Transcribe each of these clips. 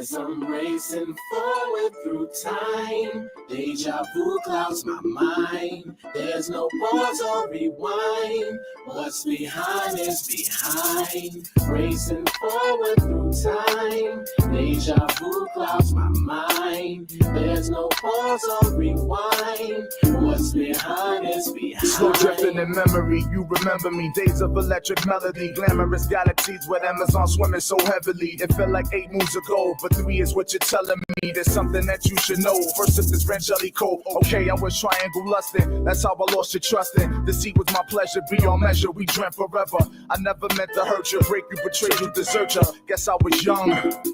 As I'm racing forward through time, deja vu clouds my mind. There's no pause or rewind. What's behind is behind. Racing forward through time, deja vu clouds my mind. There's no pause or rewind. What's behind is behind. Slow drifting in memory, you remember me. Days of electric melody, glamorous galaxies with Amazon swimming so heavily. It felt like 8 moons ago, but 3 is what you're telling me. There's something that you should know. First it's this Angelico. Okay, I was triangle lusting. That's how I lost your trust in. Deceit was my pleasure, beyond measure. We dreamt forever. I never meant to hurt you, break you, betray you, desert you. Guess I was young.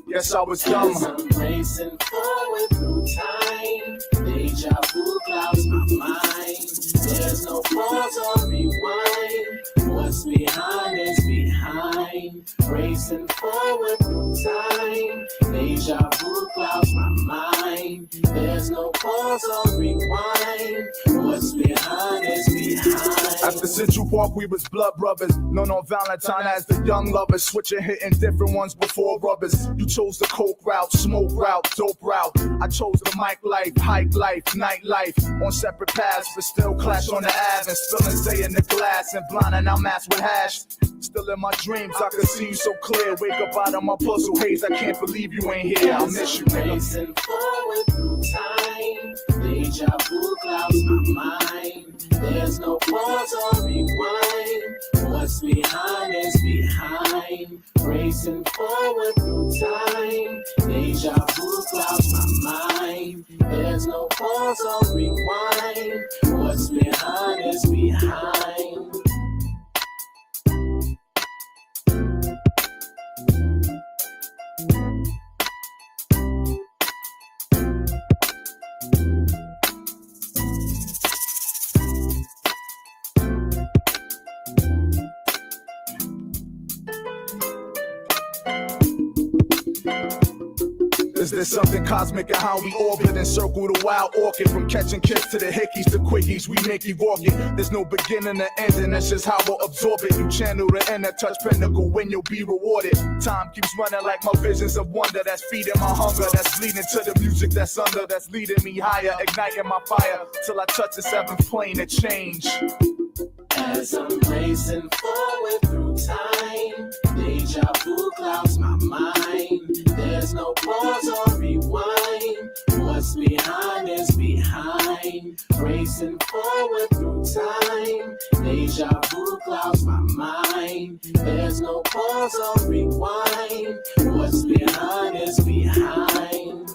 Guess I was dumb. As I'm racing forward through time, deja vu clouds my mind. There's no pause or rewind. What's behind is behind. Racing forward through time, deja vu clouds my mind. There's no pause or rewind. What's behind is behind. After Central Park, we was blood brothers. Known on Valentine as the young lovers. Switching, hitting different ones before rubbers. You chose the coke route, smoke route, dope route. I chose the mic life, hike life, night life. On separate paths, but still clash on the Ave. And spilling Zay in the glass and blinding our mass with hash. Still in my dreams, I can see you so clear. Wake up out of my puzzle haze, I can't believe you ain't here. I miss you, nigga. Racing forward through time, deja vu clouds my mind. There's no pause or rewind. What's behind is behind. Racing forward through time, deja vu clouds my mind. There's no pause or rewind. What's behind is behind. Is there something cosmic in how we orbit and circle the wild orchid? From catching kids to the hickeys to quickies, we make you walk it. There's no beginning or ending, that's just how we'll absorb it. You channel the inner touch pinnacle when you'll be rewarded. Time keeps running like my visions of wonder. That's feeding my hunger, that's leading to the music that's under. That's leading me higher, igniting my fire till I touch the 7th plane of change. As I'm racing forward through time, deja vu clouds my mind. There's no pause or rewind. What's behind is behind. Racing forward through time, deja vu clouds my mind. There's no pause or rewind. What's behind is behind.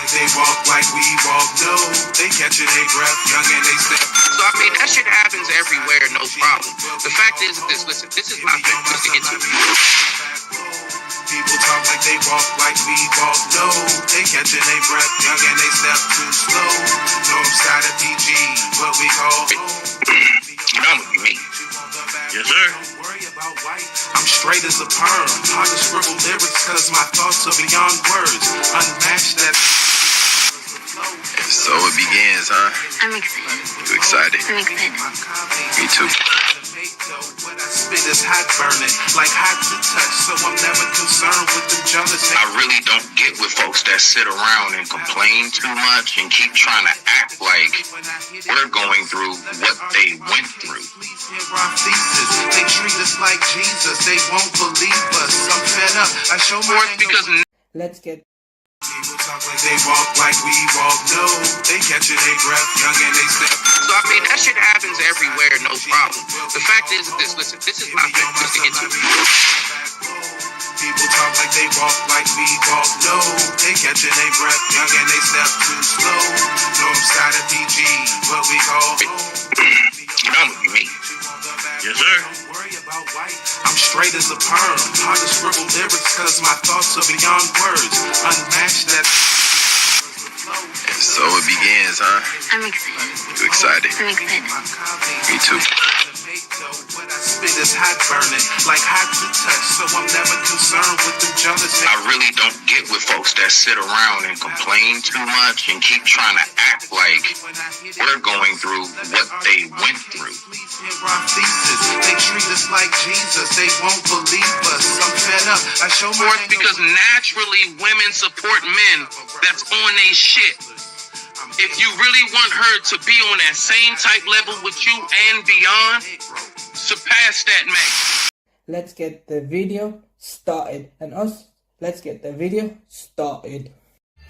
They walk like we walk, no. They catching their breath, young and they step. So I mean, that shit happens everywhere, no problem. The fact is this, listen, this is my thing, just to get to People talk like they walk like we walk, no. They catching their breath, young and they step too slow. Northside of PG, what we call You know what you mean. Yes, sir. I'm straight as a perm. Hard to scribble lyrics cause my thoughts are beyond words. Unmatched that. So it begins, huh? I'm excited. You excited? I'm excited. Me too. What I spit is hot burning, like hot to touch, so I'm never concerned with the jealousy. I really don't get with folks that sit around and complain too much and keep trying to act like we're going through what they went through. They treat us like Jesus, they won't believe us. I'm fed up, I show my Because Let's get people talk like they walk like we walk, no. They catching their breath, young and they step. So I mean, that shit happens everywhere, no problem. The fact is this, listen, this is my thing, just to get to People talk like they walk like we walk, no. They catching their breath, young and they step too slow. Northside of PG, what we call You know what you mean. Yes, sir. I'm straight as a perm. Hard to scribble lyrics cause my thoughts are beyond words. Unmatched that. So it begins, huh? I'm excited. You excited? I'm excited. Me too. Spit is hot burning, like hot to touch, so I'm never concerned with the jealous. I really don't get with folks that sit around and complain too much and keep trying to act like we're going through what they went through. Please hear our thesis. They treat us like Jesus, they won't believe us. I'm fed up. I show my It's because naturally women support men that's on their shit. If you really want her to be on that same type level with you and beyond, surpass that man. Let's get the video started. Let's get the video started.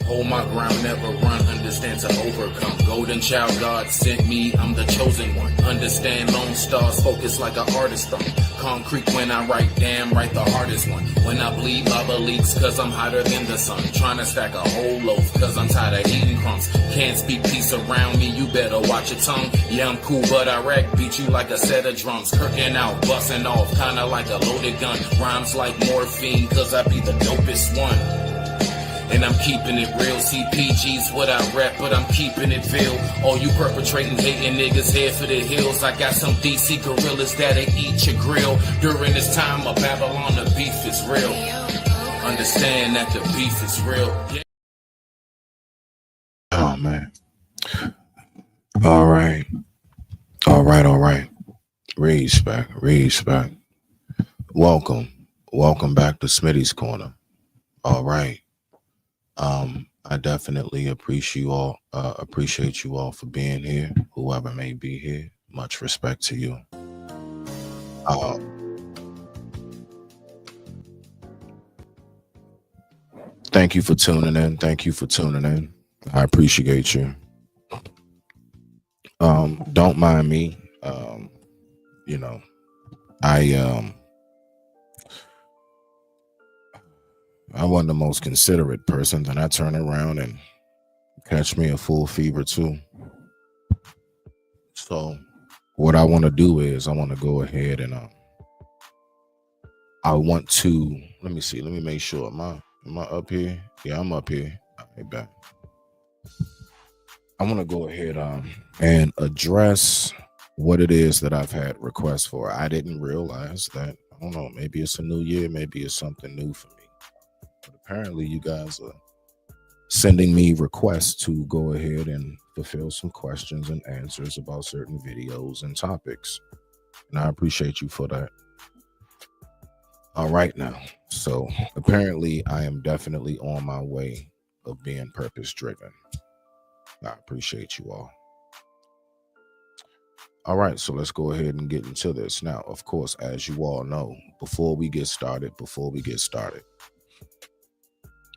Hold my ground, never run, understand to overcome. Golden child, God sent me, I'm the chosen one. Understand lone stars, focus like an artist on. Concrete when I write, damn right the hardest one. When I bleed, lava leaks, cause I'm hotter than the sun. Trying to stack a whole loaf, cause I'm tired of eating crumbs. Can't speak peace around me, you better watch your tongue. Yeah, I'm cool, but I wreck, beat you like a set of drums. Kirking out, busting off, kinda like a loaded gun. Rhymes like morphine, cause I be the dopest one. And I'm keeping it real. CPG's what I rap, but I'm keeping it real. All you perpetrating, hating niggas head for the hills. I got some DC gorillas that'll eat your grill. During this time of Babylon, the beef is real. Understand that the beef is real. Yeah. Oh man. All right. Respect. Welcome back to Smitty's Corner. All right. I definitely appreciate you all for being here, whoever may be here. Much respect to you. Thank you for tuning in. I appreciate you. Don't mind me. I wasn't the most considerate person. Then I turn around and catch me a full fever too. So what I want to do is I want to go ahead and let me make sure. Am I up here? Yeah, I'm up here. All right, back. I want to go ahead and address what it is that I've had requests for. I didn't realize that. I don't know, maybe it's a new year, maybe it's something new for me. But apparently you guys are sending me requests to go ahead and fulfill some questions and answers about certain videos and topics. And I appreciate you for that. All right now. So apparently I am definitely on my way of being purpose driven. I appreciate you all. All right, so let's go ahead and get into this. Now, of course, as you all know, before we get started,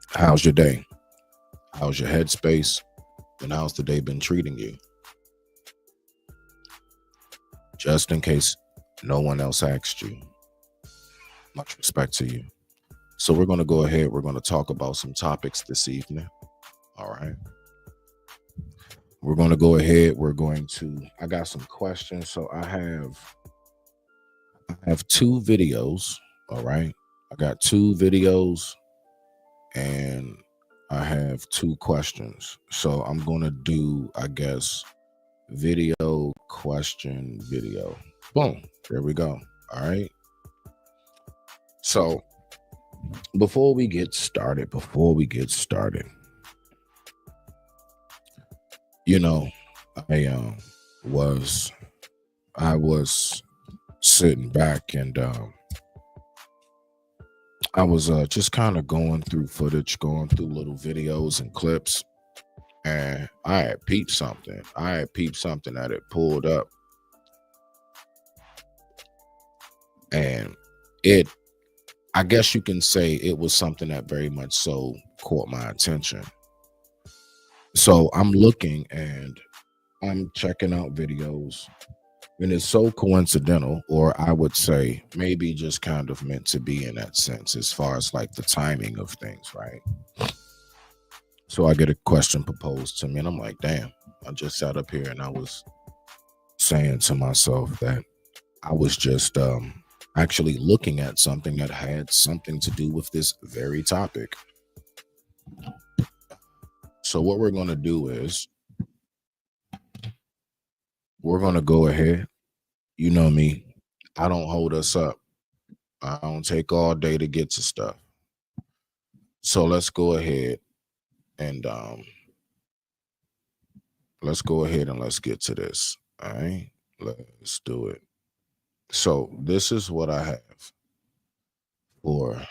how's your day? How's your headspace? And how's the day been treating you? Just in case no one else asked you. Much respect to you. So we're going to go ahead. We're going to talk about some topics this evening. All right. We're going to go ahead. I got some questions. So I have two videos. All right. I got two videos and I have two questions. So I'm going to do, I guess, video, question, video. Boom. There we go. All right. So before we get started, you know, I was sitting back and I was just kind of going through footage, going through little videos and clips, and I had peeped something that had pulled up, and I guess you can say it was something that very much so caught my attention. So I'm looking and I'm checking out videos, and it's so coincidental, or I would say maybe just kind of meant to be in that sense, as far as like the timing of things, right? So I get a question proposed to me and I'm like, damn, I just sat up here and I was saying to myself that I was just actually looking at something that had something to do with this very topic. So what we're going to do is we're going to go ahead. You know me. I don't hold us up. I don't take all day to get to stuff. So let's go ahead and let's get to this. All right, let's do it. So this is what I have for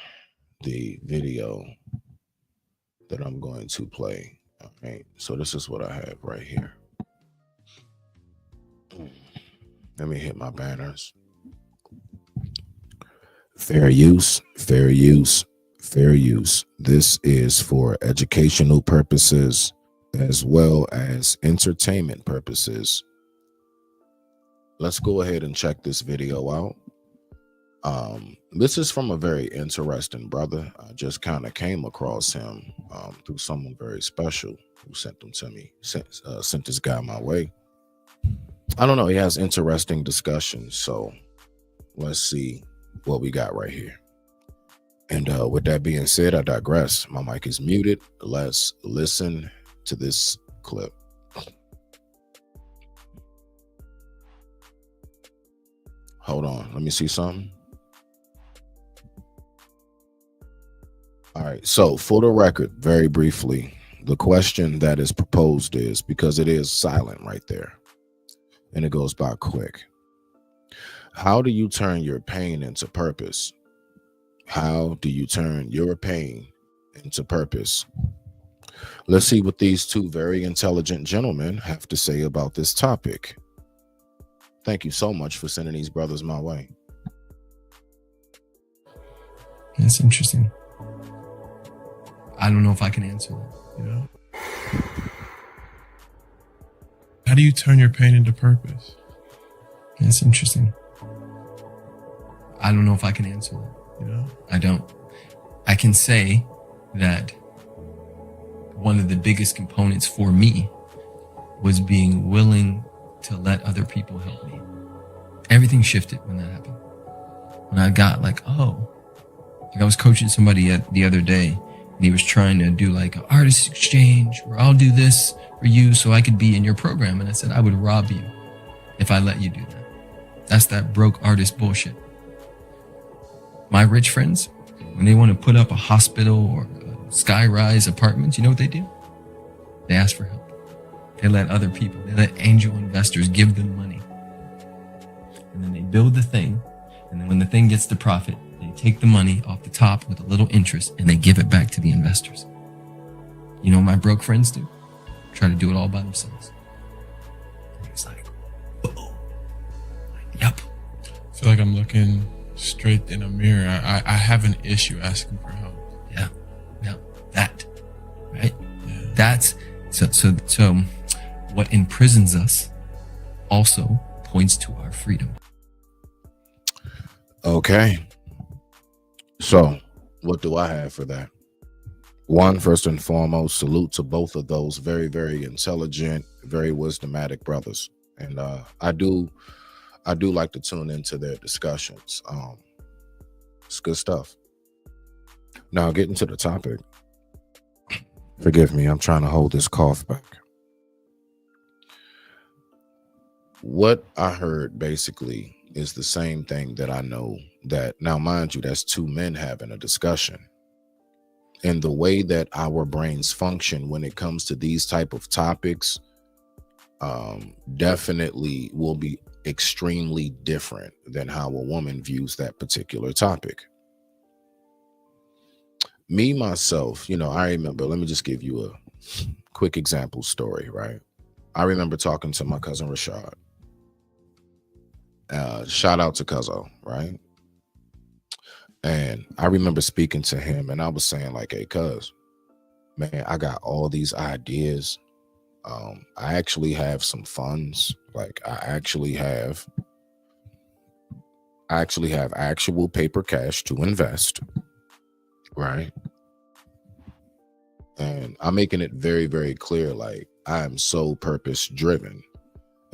the video that I'm going to play. All right, so this is what I have right here. Let me hit my banners. Fair use, fair use, fair use. This is for educational purposes as well as entertainment purposes. Let's go ahead and check this video out. This is from a very interesting brother. I just kind of came across him through someone very special who sent them to me, sent this guy my way. I don't know, he has interesting discussions, so let's see what we got right here. And with that being said, I digress. My mic is muted. Let's listen to this clip. Hold on, let me see something. All right, so for the record, very briefly, the question that is proposed is, because it is silent right there, and it goes by quick. How do you turn your pain into purpose? How do you turn your pain into purpose? Let's see what these two very intelligent gentlemen have to say about this topic. Thank you so much for sending these brothers my way. That's interesting. I don't know if I can answer that. You know? How do you turn your pain into purpose? That's interesting. I don't know if I can answer that. You know? I don't. I can say that one of the biggest components for me was being willing to let other people help me. Everything shifted when that happened. When I got like, oh, like I was coaching somebody the other day, and he was trying to do like an artist exchange where I'll do this for you so I could be in your program. And I said, I would rob you if I let you do that. That's that broke artist bullshit. My rich friends, when they want to put up a hospital or a sky-rise apartments, you know what they do? They ask for help. They let other people, they let angel investors give them money. And then they build the thing. And then when the thing gets to profit, they take the money off the top with a little interest and they give it back to the investors. You know what my broke friends do? Try to do it all by themselves. And it's like, uh-oh. Yep. I feel like I'm looking straight in a mirror. I have an issue asking for help. Yeah. That. Right? Yeah. That's so what imprisons us also points to our freedom. Okay. So what do I have for that? One, first and foremost, salute to both of those very, very intelligent, very wisdomatic brothers. And I do like to tune into their discussions. It's good stuff. Now, getting to the topic. Forgive me, I'm trying to hold this cough back. What I heard basically is the same thing that I know that, now mind you, that's two men having a discussion. And the way that our brains function when it comes to these type of topics definitely will be extremely different than how a woman views that particular topic. Me, myself, you know, I remember, let me just give you a quick example story, right? I remember talking to my cousin Rashad. Shout out to Cuzzo, right? And I remember speaking to him and I was saying like, hey, cuz, man, I got all these ideas. I actually have some funds. Like I actually have actual paper cash to invest, right? And I'm making it very, very clear, like I am so purpose driven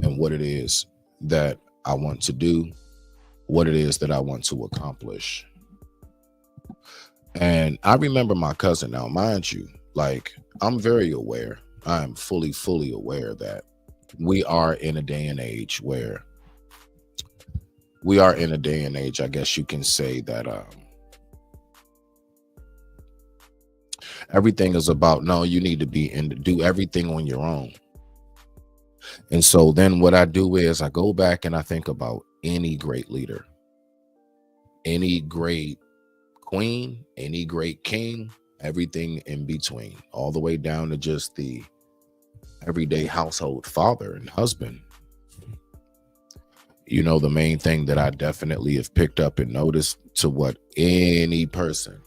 in what it is that I want to do, what it is that I want to accomplish. And I remember my cousin, now mind you, like I'm very aware, I am fully aware that we are in a day and age where we are in a day and age, I guess you can say, that everything is about, no, you need to be and do everything on your own. And so then what I do is I go back and I think about any great leader, any great queen, any great king, everything in between, all the way down to just the everyday household father and husband. You know, the main thing that I definitely have picked up and noticed to what any person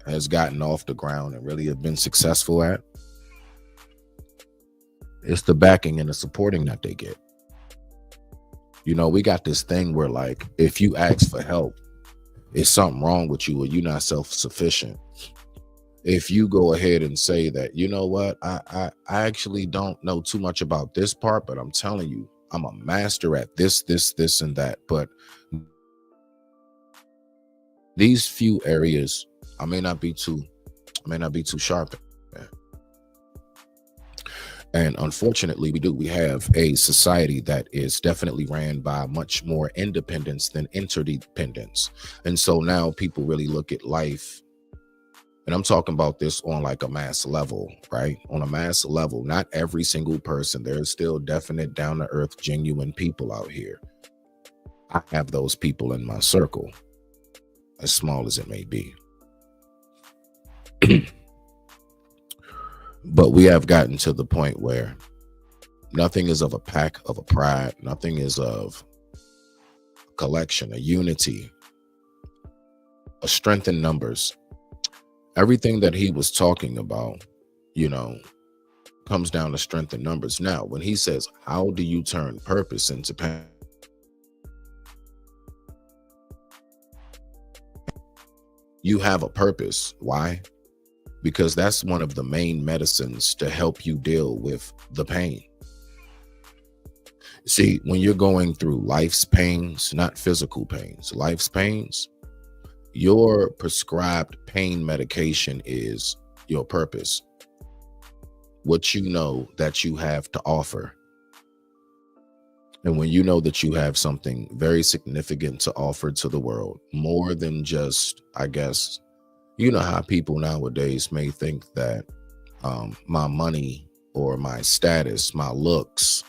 has gotten off the ground and really have been successful at, it's the backing and the supporting that they get. You know, we got this thing where, like, if you ask for help, it's something wrong with you or you're not self-sufficient. If you go ahead and say that, you know what, I actually don't know too much about this part, but I'm telling you, I'm a master at this, and that. But these few areas, I may not be too sharp at. And unfortunately, we have a society that is definitely ran by much more independence than interdependence. And so now people really look at life, and I'm talking about this on like a mass level, right? On a mass level, not every single person. There's still definite down to earth, genuine people out here. I have those people in my circle, as small as it may be. But we have gotten to the point where nothing is of a pack, of a pride. Nothing is of a collection, a unity, a strength in numbers. Everything that he was talking about, you know, comes down to strength in numbers. Now, when he says, how do you turn purpose into pain? You have a purpose. Why? Because that's one of the main medicines to help you deal with the pain. See, when you're going through life's pains, not physical pains, life's pains, your prescribed pain medication is your purpose. What you know that you have to offer. And when you know that you have something very significant to offer to the world, more than just, I guess, you know how people nowadays may think that my money or my status, my looks,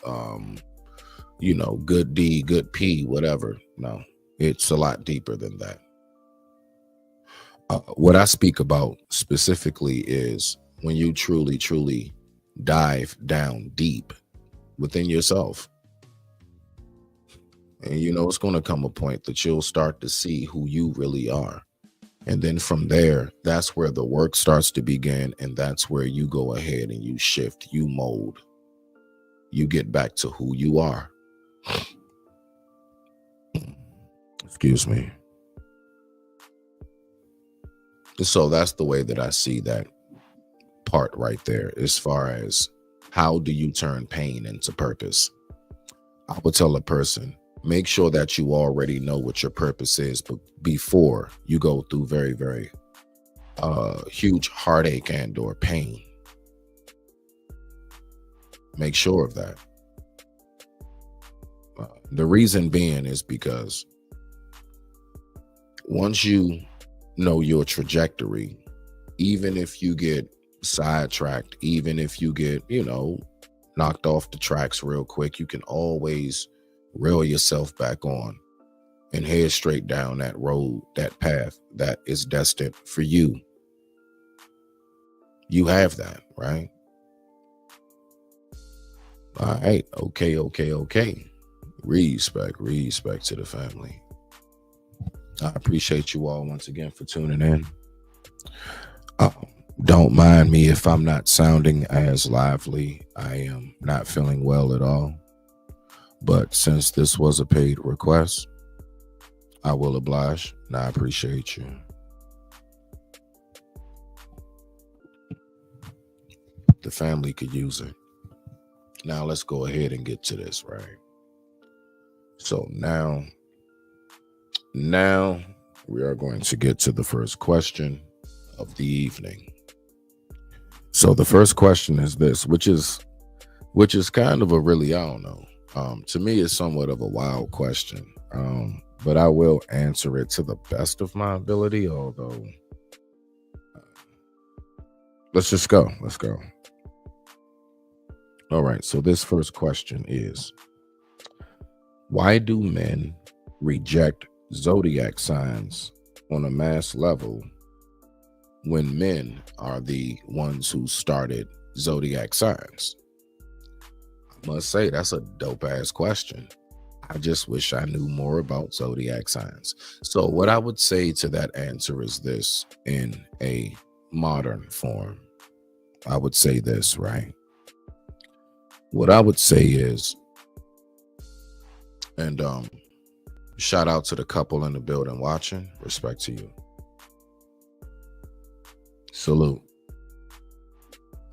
you know, good D, good P, whatever. No, it's a lot deeper than that. What I speak about specifically is when you truly, truly dive down deep within yourself. And you know, it's going to come a point that you'll start to see who you really are. And then from there, that's where the work starts to begin. And that's where you go ahead and you shift, you mold, you get back to who you are. Excuse me. So that's the way that I see that part right there, as far as how do you turn pain into purpose? I would tell a person, make sure that you already know what your purpose is, but before you go through very, very huge heartache and or pain, make sure of that. The reason being is because once you know your trajectory, even if you get sidetracked, even if you get, you know, knocked off the tracks real quick, you can always reel yourself back on and head straight down that road, that path that is destined for you. You have that, right? All right. Okay. Respect to the family. I appreciate you all once again for tuning in. Don't mind me if I'm not sounding as lively. I am not feeling well at all. But since this was a paid request, I will oblige, and I appreciate you. The family could use it. Now let's go ahead and get to this, right? So now we are going to get to the first question of the evening. So the first question is this, which is kind of a really, I don't know. To me, it's somewhat of a wild question. but I will answer it to the best of my ability. Although, let's just go. Let's go. All right. So this first question is, why do men reject zodiac signs on a mass level when men are the ones who started zodiac signs? I must say, that's a dope ass question. I just wish I knew more about zodiac signs. So what I would say to that answer is this in a modern form. I would say this, right? What I would say is, and shout out to the couple in the building watching. Respect to you. Salute.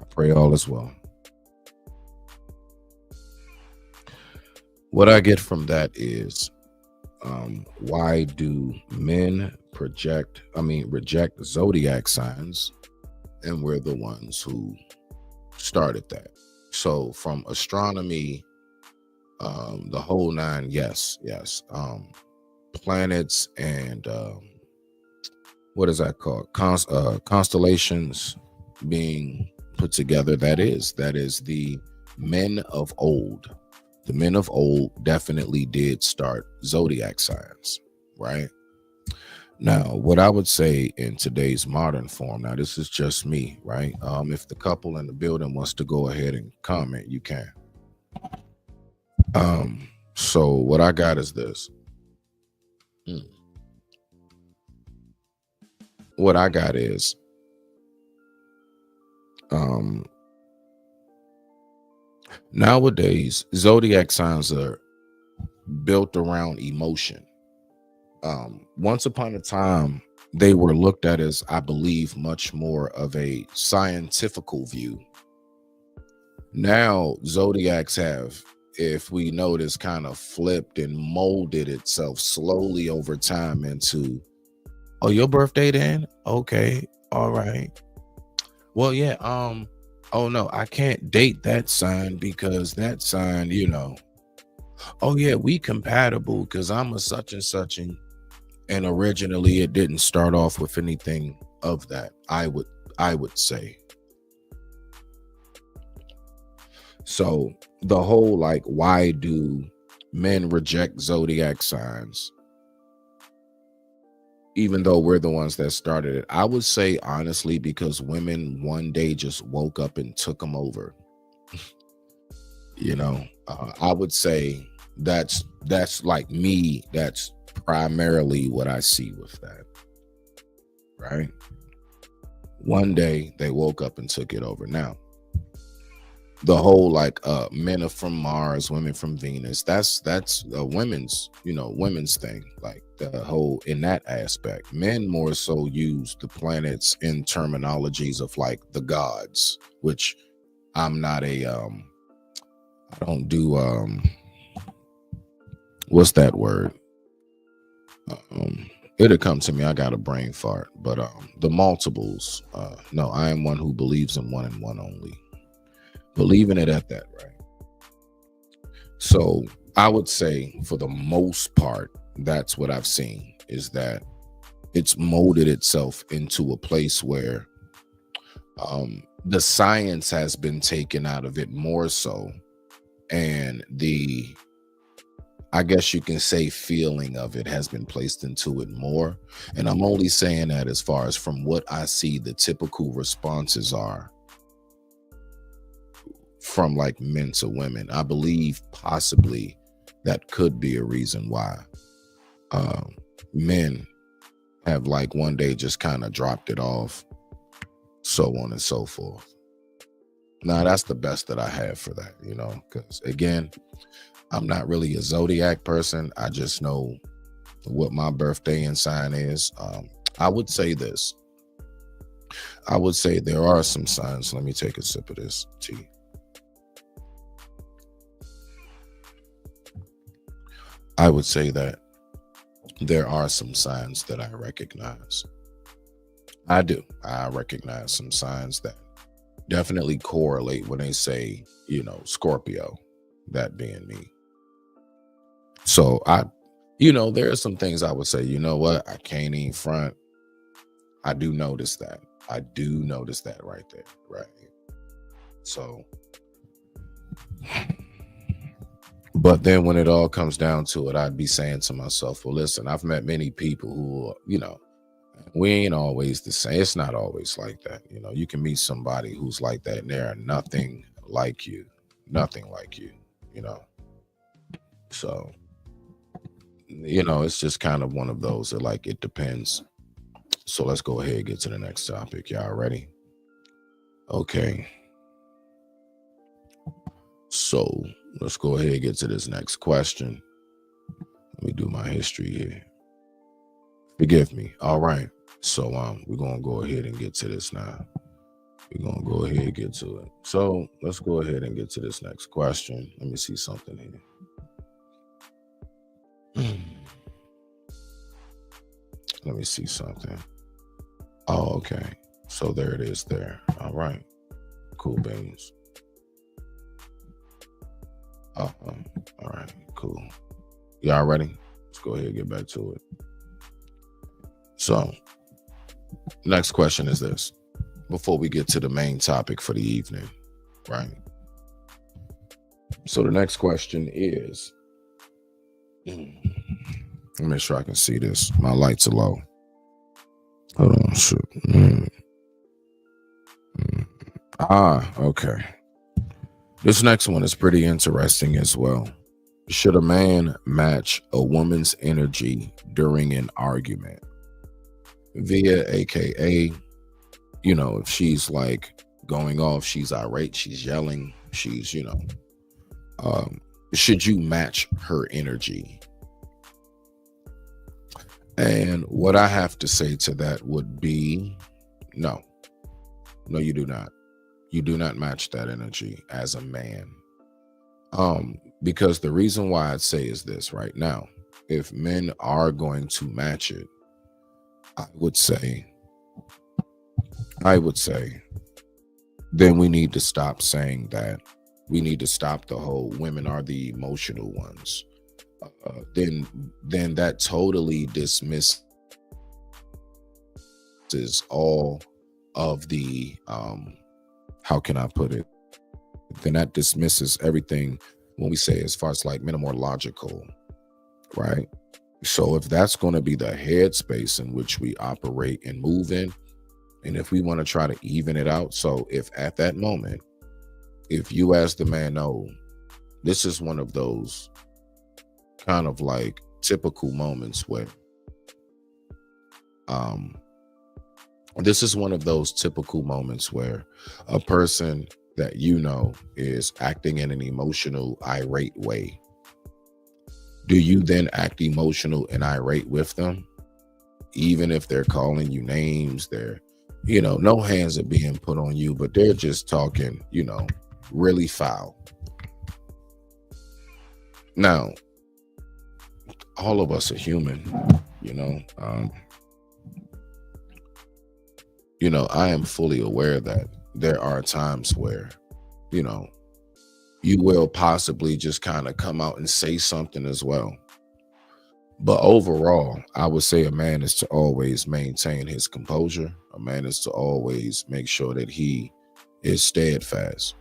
I pray all is well. What I get from that is, why do men reject zodiac signs, and we're the ones who started that? So from astronomy, the whole nine, yes. Planets and what is that called? Constellations being put together. That is the men of old. The men of old definitely did start zodiac signs, right? Now, what I would say in today's modern form, now this is just me, right? If the couple in the building wants to go ahead and comment, you can. So what I got is this. What I got is, nowadays, zodiac signs are built around emotion. Once upon a time, they were looked at as, I believe, much more of a scientifical view. Now, zodiacs have, if we notice, kind of flipped and molded itself slowly over time into, oh, your birthday then? Okay, all right. Well, yeah, oh no, I can't date that sign because that sign, oh yeah, we compatible because I'm a such and such, and originally it didn't start off with anything of that, I would say. So the whole, like, why do men reject zodiac signs, even though we're the ones that started it? I would say, honestly, because women one day just woke up and took them over. I would say that's like me. That's primarily what I see with that, right? One day they woke up and took it over. Now, the whole, like, men are from Mars, women from Venus, that's a women's thing. Like, the whole, in that aspect, men more so use the planets in terminologies of, like, the gods, which I'm not I don't do what's that word? It'll come to me. I got a brain fart. But the multiples, no, I am one who believes in one and one only. Believing it at that, right? So I would say, for the most part, that's what I've seen, is that it's molded itself into a place where the science has been taken out of it more so, and the, I guess you can say, feeling of it has been placed into it more. And I'm only saying that as far as from what I see the typical responses are from, like, men to women. I believe possibly that could be a reason why men have, like, one day just kind of dropped it off, so on and so forth. Now, that's the best that I have for that, because, again, I'm not really a zodiac person. I just know what my birthday and sign is. I would say this. I would say there are some signs. Let me take a sip of this tea. I would say that there are some signs that I recognize. I do. I recognize some signs that definitely correlate when they say, Scorpio, that being me. So there are some things I would say, you know what, I can't even front. I do notice that. I do notice that right there, right? So, but then when it all comes down to it, I'd be saying to myself, well, listen, I've met many people who, we ain't always the same. It's not always like that. You can meet somebody who's like that and they're nothing like you, So, it's just kind of one of those that, like, it depends. So let's go ahead and get to the next topic. Y'all ready? Okay. So let's go ahead and get to this next question. Let me do my history here. Forgive me. All right. So we're gonna go ahead and get to this now. We're gonna go ahead and get to it. So let's go ahead and get to this next question. Let me see something here. Let me see something. Oh, okay. So there it is there. All right. Cool beans. All right, cool. Y'all ready? Let's go ahead and get back to it. So, next question is this. Before we get to the main topic for the evening, right? So the next question is, let me make sure I can see this. My lights are low. Hold on, shoot. Okay. This next one is pretty interesting as well. Should a man match a woman's energy during an argument? Via, aka, if she's like going off, she's irate, she's yelling, she's, should you match her energy? And what I have to say to that would be no, you do not. You do not match that energy as a man. Because the reason why I'd say is this right now, if men are going to match it, I would say, then we need to stop saying that. We need to stop the whole women are the emotional ones. Then that totally dismisses all of the, how can I put it? Then that dismisses everything when we say as far as like men are more logical, right? So if that's going to be the headspace in which we operate and move in, and if we want to try to even it out, so if at that moment, if you as the man know, this is one of those kind of like typical moments where this is one of those typical moments where a person that is acting in an emotional, irate way. Do you then act emotional and irate with them? Even if they're calling you names, they're, no hands are being put on you, but they're just talking, really foul. Now, all of us are human, I am fully aware that there are times where, you will possibly just kind of come out and say something as well. But overall, I would say a man is to always maintain his composure. A man is to always make sure that he is steadfast.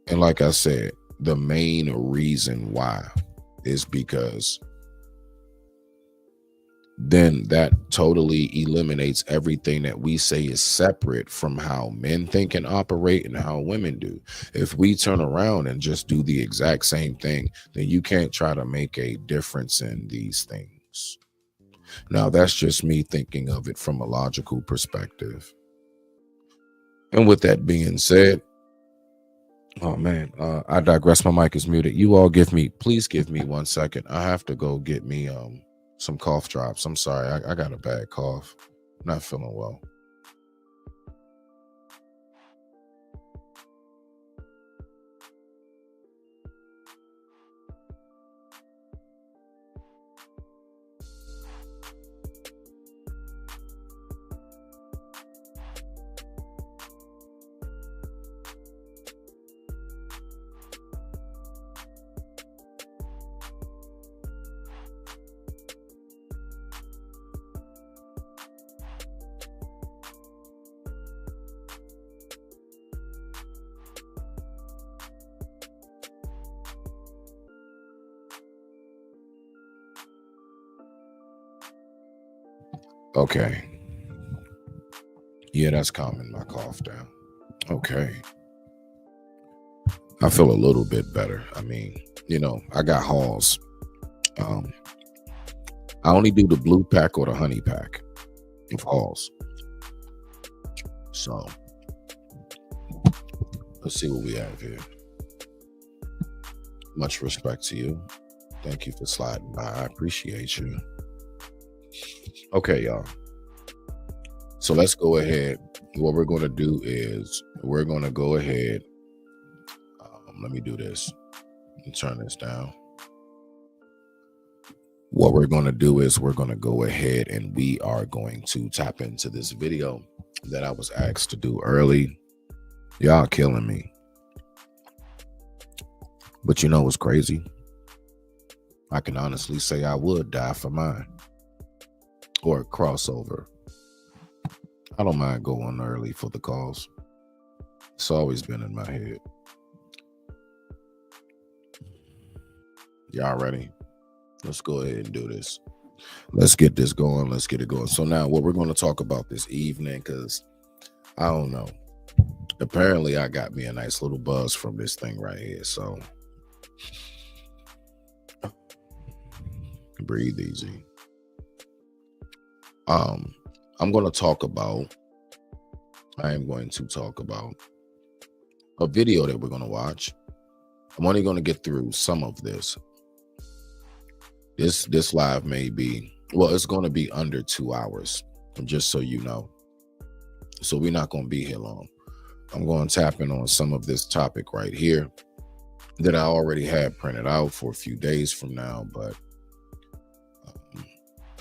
And like I said, the main reason why is because then that totally eliminates everything that we say is separate from how men think and operate and how women do. If we turn around and just do the exact same thing, then you can't try to make a difference in these things. Now, that's just me thinking of it from a logical perspective. And with that being said, oh man, I digress. My mic is muted. You all please give me 1 second. I have to go get me some cough drops. I'm sorry. I got a bad cough. Not feeling well. Okay. Yeah, that's calming my cough down. Okay. I feel a little bit better. I mean, I got Halls. I only do the blue pack or the honey pack of Halls. So let's see what we have here. Much respect to you. Thank you for sliding by. I appreciate you. Okay, y'all. So let's go ahead. What we're going to do is we're going to go ahead. Let me do this and turn this down. What we're going to do is we're going to go ahead and we are going to tap into this video that I was asked to do early. Y'all killing me. But you know what's crazy? I can honestly say I would die for mine or a crossover. I don't mind going early for the cause. It's always been in my head. Y'all ready? Let's go ahead and do this. Let's get this going. Let's get it going. So now what we're going to talk about this evening, because I don't know. Apparently I got me a nice little buzz from this thing right here. So breathe easy. I am going to talk about a video that we're going to watch. I'm only going to get through some of this. This live may be, it's going to be under 2 hours, just so you know. So we're not going to be here long. I'm going to tap in on some of this topic right here that I already had printed out for a few days from now, but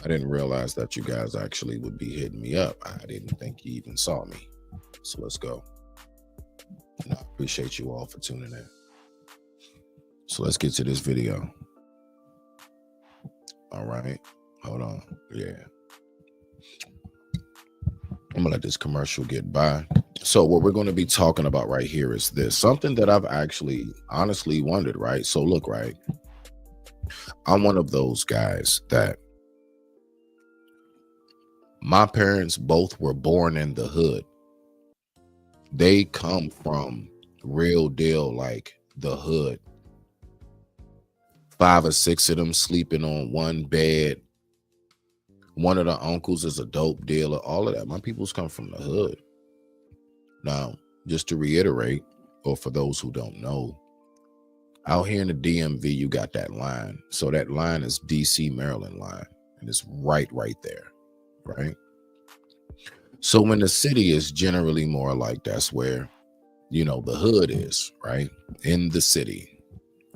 I didn't realize that you guys actually would be hitting me up. I didn't think you even saw me. So let's go. And I appreciate you all for tuning in. So let's get to this video. All right. Hold on. Yeah. I'm going to let this commercial get by. So what we're going to be talking about right here is this. Something that I've actually honestly wondered, right? So look, right? I'm one of those guys that my parents both were born in the hood. They come from real deal, like the hood. 5 or 6 of them sleeping on one bed. One of the uncles is a dope dealer. All of that. My peoples come from the hood. Now, just to reiterate, or for those who don't know, out here in the DMV, you got that line. So that line is DC, Maryland line. And it's right there. Right? So when the city is generally more like that's where, the hood is, right? In the city.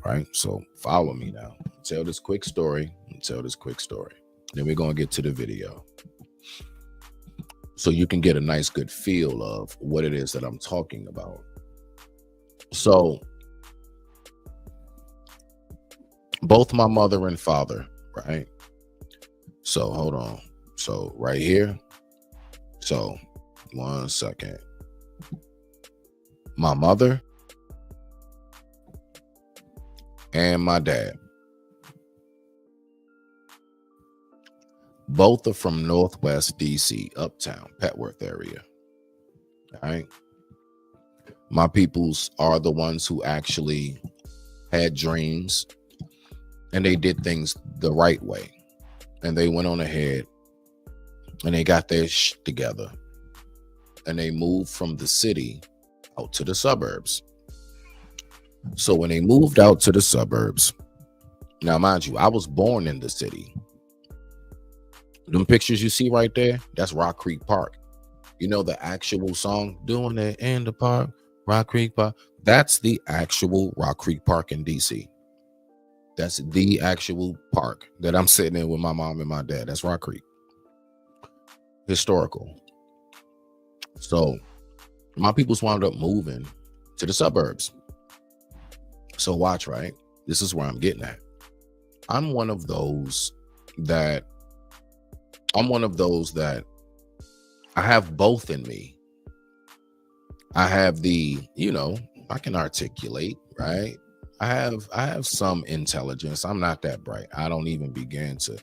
Right? So follow me now. Tell this quick story. Then we're going to get to the video. So you can get a nice good feel of what it is that I'm talking about. So both my mother and father, right? So hold on. So right here. So 1 second. My mother and my dad. Both are from Northwest DC, Uptown, Petworth area. All right. My peoples are the ones who actually had dreams and they did things the right way. And they went on ahead and they got their shit together and they moved from the city out to the suburbs. So when they moved out to the suburbs, now mind you, I was born in the city. Them pictures you see right there, that's Rock Creek Park. You know the actual song, Doing It in the Park, Rock Creek Park. That's the actual Rock Creek Park in DC. That's the actual park that I'm sitting in with my mom and my dad. That's Rock Creek. Historical. So my people's wound up moving to the suburbs. So watch, right? This is where I'm getting at. I'm one of those that I have both in me. I have the, I can articulate, right? I have some intelligence. I'm not that bright. I don't even begin to.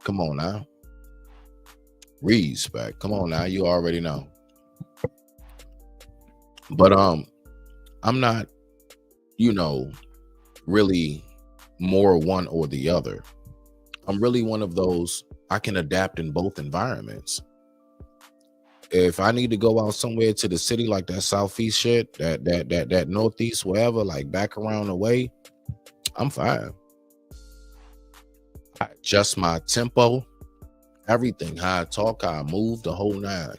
Come on now. Respect. Come on now, you already know. But I'm not, really more one or the other. I'm really one of those, I can adapt in both environments. If I need to go out somewhere to the city, like that southeast shit, that northeast, wherever, like back around the way, I'm fine. I adjust my tempo, everything, how I talk, how I move, the whole nine.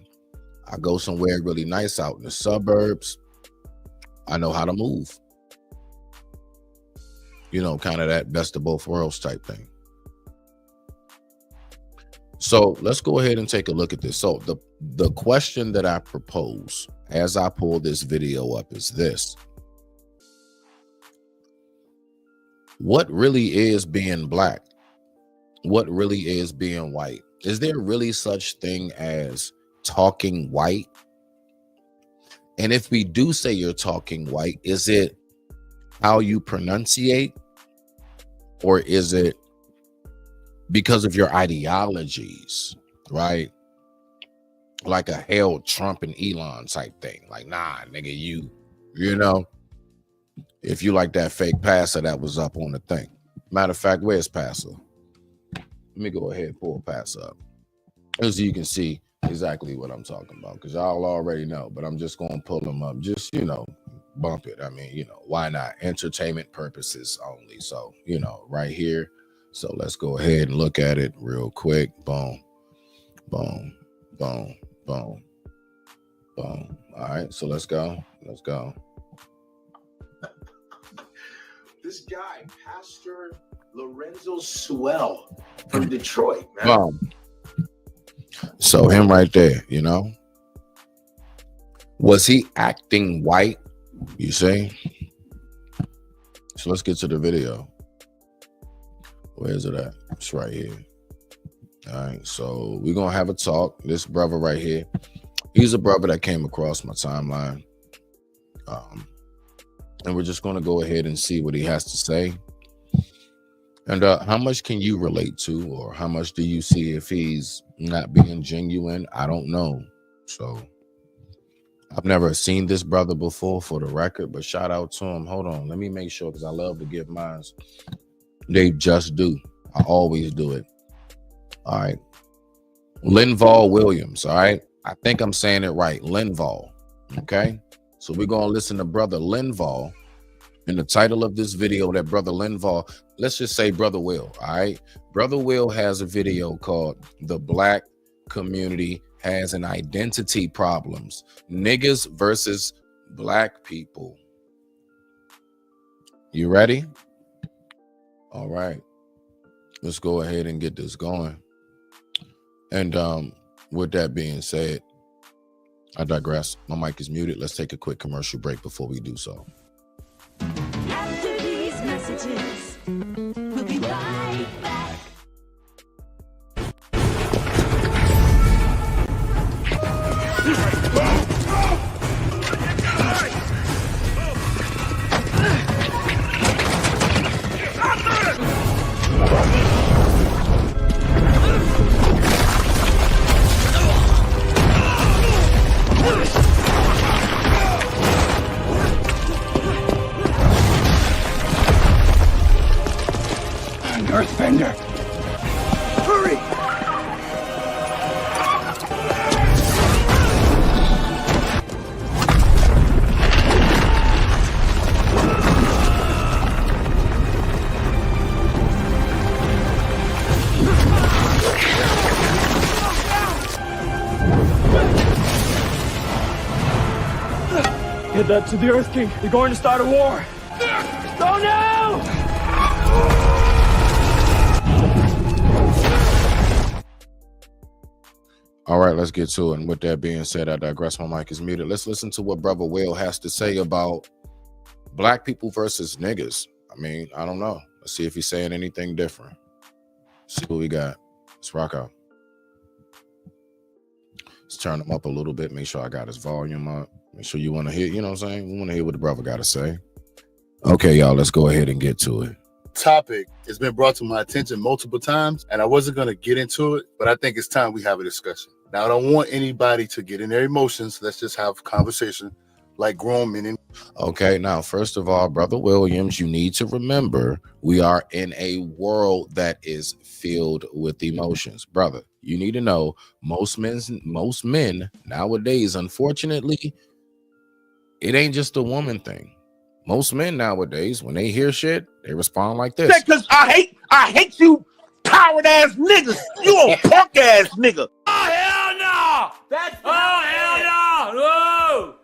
I go somewhere really nice out in the suburbs. I know how to move. Kind of that best of both worlds type thing. So let's go ahead and take a look at this. So the question that I propose as I pull this video up is this. What really is being black? What really is being white? Is there really such thing as talking white? And if we do say you're talking white, is it how you pronunciate, or is it because of your ideologies, right? Like a Hail Trump and Elon type thing. Like, nah, nigga, if you like that fake passer that was up on the thing. Matter of fact, where's passer? Let me go ahead and pull passer up, as you can see exactly what I'm talking about, because y'all already know, but I'm just going to pull them up, just, bump it. I mean, why not? Entertainment purposes only. So, right here. So let's go ahead and look at it real quick. Boom, boom, boom, boom, boom. All right, so let's go. Let's go. This guy, Pastor Lorenzo Swell from Detroit, man. So him right there, was he acting white? You see? So let's get to the video. Where is it at? It's right here. All right, so we're gonna have a talk. This brother right here, he's a brother that came across my timeline, and we're just gonna go ahead and see what he has to say. And how much can you relate to, or how much do you see if he's not being genuine? I don't know. So I've never seen this brother before, for the record, but shout out to him. Hold on, let me make sure, because I love to give mine. They just do. I always do it. All right. Linval Williams. All right. I think I'm saying it right. Linval. Okay. So we're going to listen to Brother Linval. And the title of this video, that Brother Linval, let's just say Brother Will. All right. Brother Will has a video called The Black Community Has an Identity Problems. Niggas versus Black People. You ready? All right, let's go ahead and get this going. And with that being said, I digress. My mic is muted. Let's take a quick commercial break before we do so. After these messages, we'll be right back. Earthbender! Hurry! Get that to the Earth King. You're going to start a war. Oh no! All right, let's get to it. And with that being said, I digress. My mic is muted. Let's listen to what Brother Will has to say about Black people versus niggas. I mean, I don't know. Let's see if he's saying anything different. See what we got. Let's rock out. Let's turn him up a little bit. Make sure I got his volume up. Make sure you want to hear, you know what I'm saying? We want to hear what the brother got to say. Okay, y'all, let's go ahead and get to it. topic has been brought to my attention multiple times, and I wasn't going to get into it, but I think it's time we have a discussion. Now, I don't want anybody to get in their emotions. Let's just have a conversation like grown men. Okay, now, first of all, Brother Williams, you need to remember we are in a world that is filled with emotions. Brother, you need to know most men nowadays, unfortunately, it ain't just a woman thing. Most men nowadays, when they hear shit, they respond like this. Because I hate you coward ass niggas. You a punk ass nigga. Oh hell no! That's hell no! Whoa!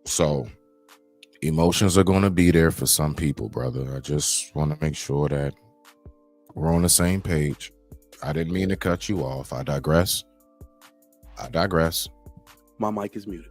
So emotions are going to be there for some people, brother. I just want to make sure that we're on the same page. I didn't mean to cut you off. I digress. My mic is muted.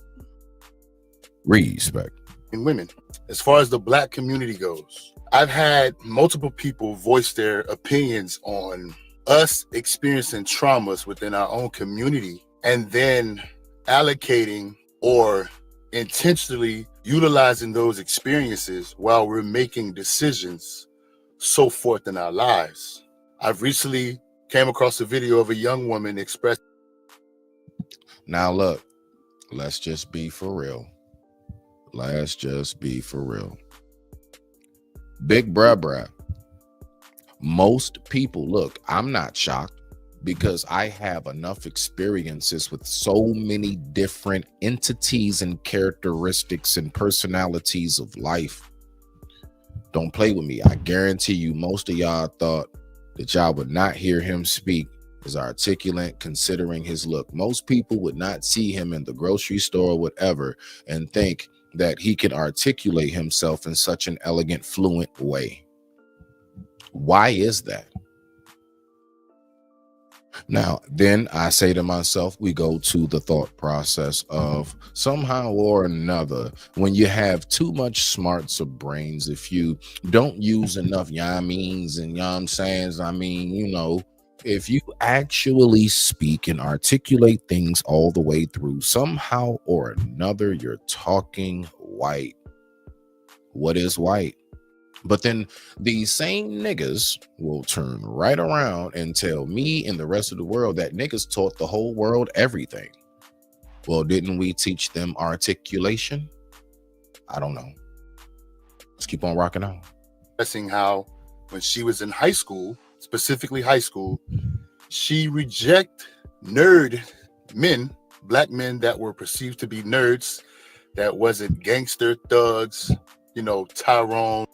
Respect. And women, as far as the Black community goes, I've had multiple people voice their opinions on us experiencing traumas within our own community and then allocating or intentionally utilizing those experiences while we're making decisions so forth in our lives. I've recently came across a video of a young woman express. Now look, let's just be for real. Let's just be for real. Big bruh. Most people, look, I'm not shocked because I have enough experiences with so many different entities and characteristics and personalities of life. Don't play with me. I guarantee you most of y'all thought that y'all would not hear him speak as articulate considering his look. Most people would not see him in the grocery store or whatever and think that he can articulate himself in such an elegant, fluent way. Why is that? Now, then I say to myself, we go to the thought process of somehow or another, when you have too much smarts or brains, if you don't use enough yammeens and yam sayings, I mean, you know, if you actually speak and articulate things all the way through, somehow or another, you're talking white. What is white? But then these same niggas will turn right around and tell me and the rest of the world that niggas taught the whole world everything. Well, didn't we teach them articulation? I don't know. Let's keep on rocking on. Expressing how when she was in high school, specifically high school, she rejected nerd men, Black men that were perceived to be nerds, that wasn't gangster thugs, you know, Tyrone.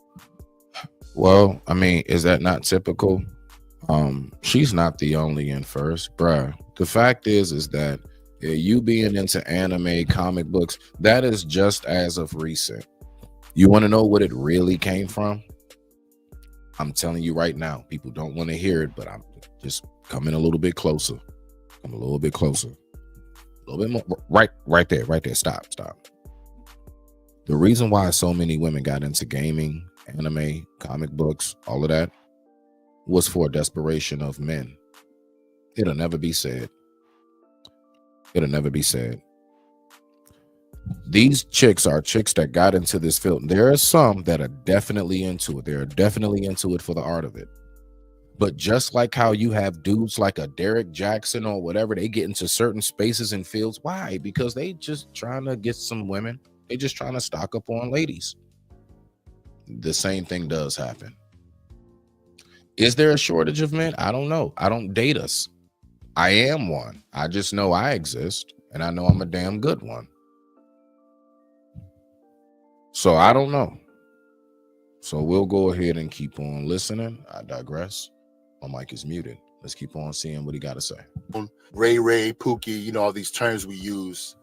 Well, I mean, is that not typical? She's not the only in first, bruh. The fact is that you being into anime, comic books, that is just as of recent. You want to know what it really came from? I'm telling you right now, people don't want to hear it, but I'm just coming a little bit closer. Come a little bit closer. A little bit more. Right there. Stop. The reason why so many women got into gaming, anime, comic books, all of that, was for desperation of men. It'll never be said. These chicks are chicks that got into this field. There are some that are definitely into it. They're definitely into it for the art of it. But just like how you have dudes like a Derek Jackson or whatever, they get into certain spaces and fields. Why? Because they just trying to get some women. They just trying to stock up on ladies. The same thing does happen. Is there a shortage of men? I don't know. I don't date us. I am one. I just know I exist, and I know I'm a damn good one. So I don't know. So we'll go ahead and keep on listening. I digress. My mic is muted. Let's keep on seeing what he got to say. Ray, Pookie, you know, all these terms we use.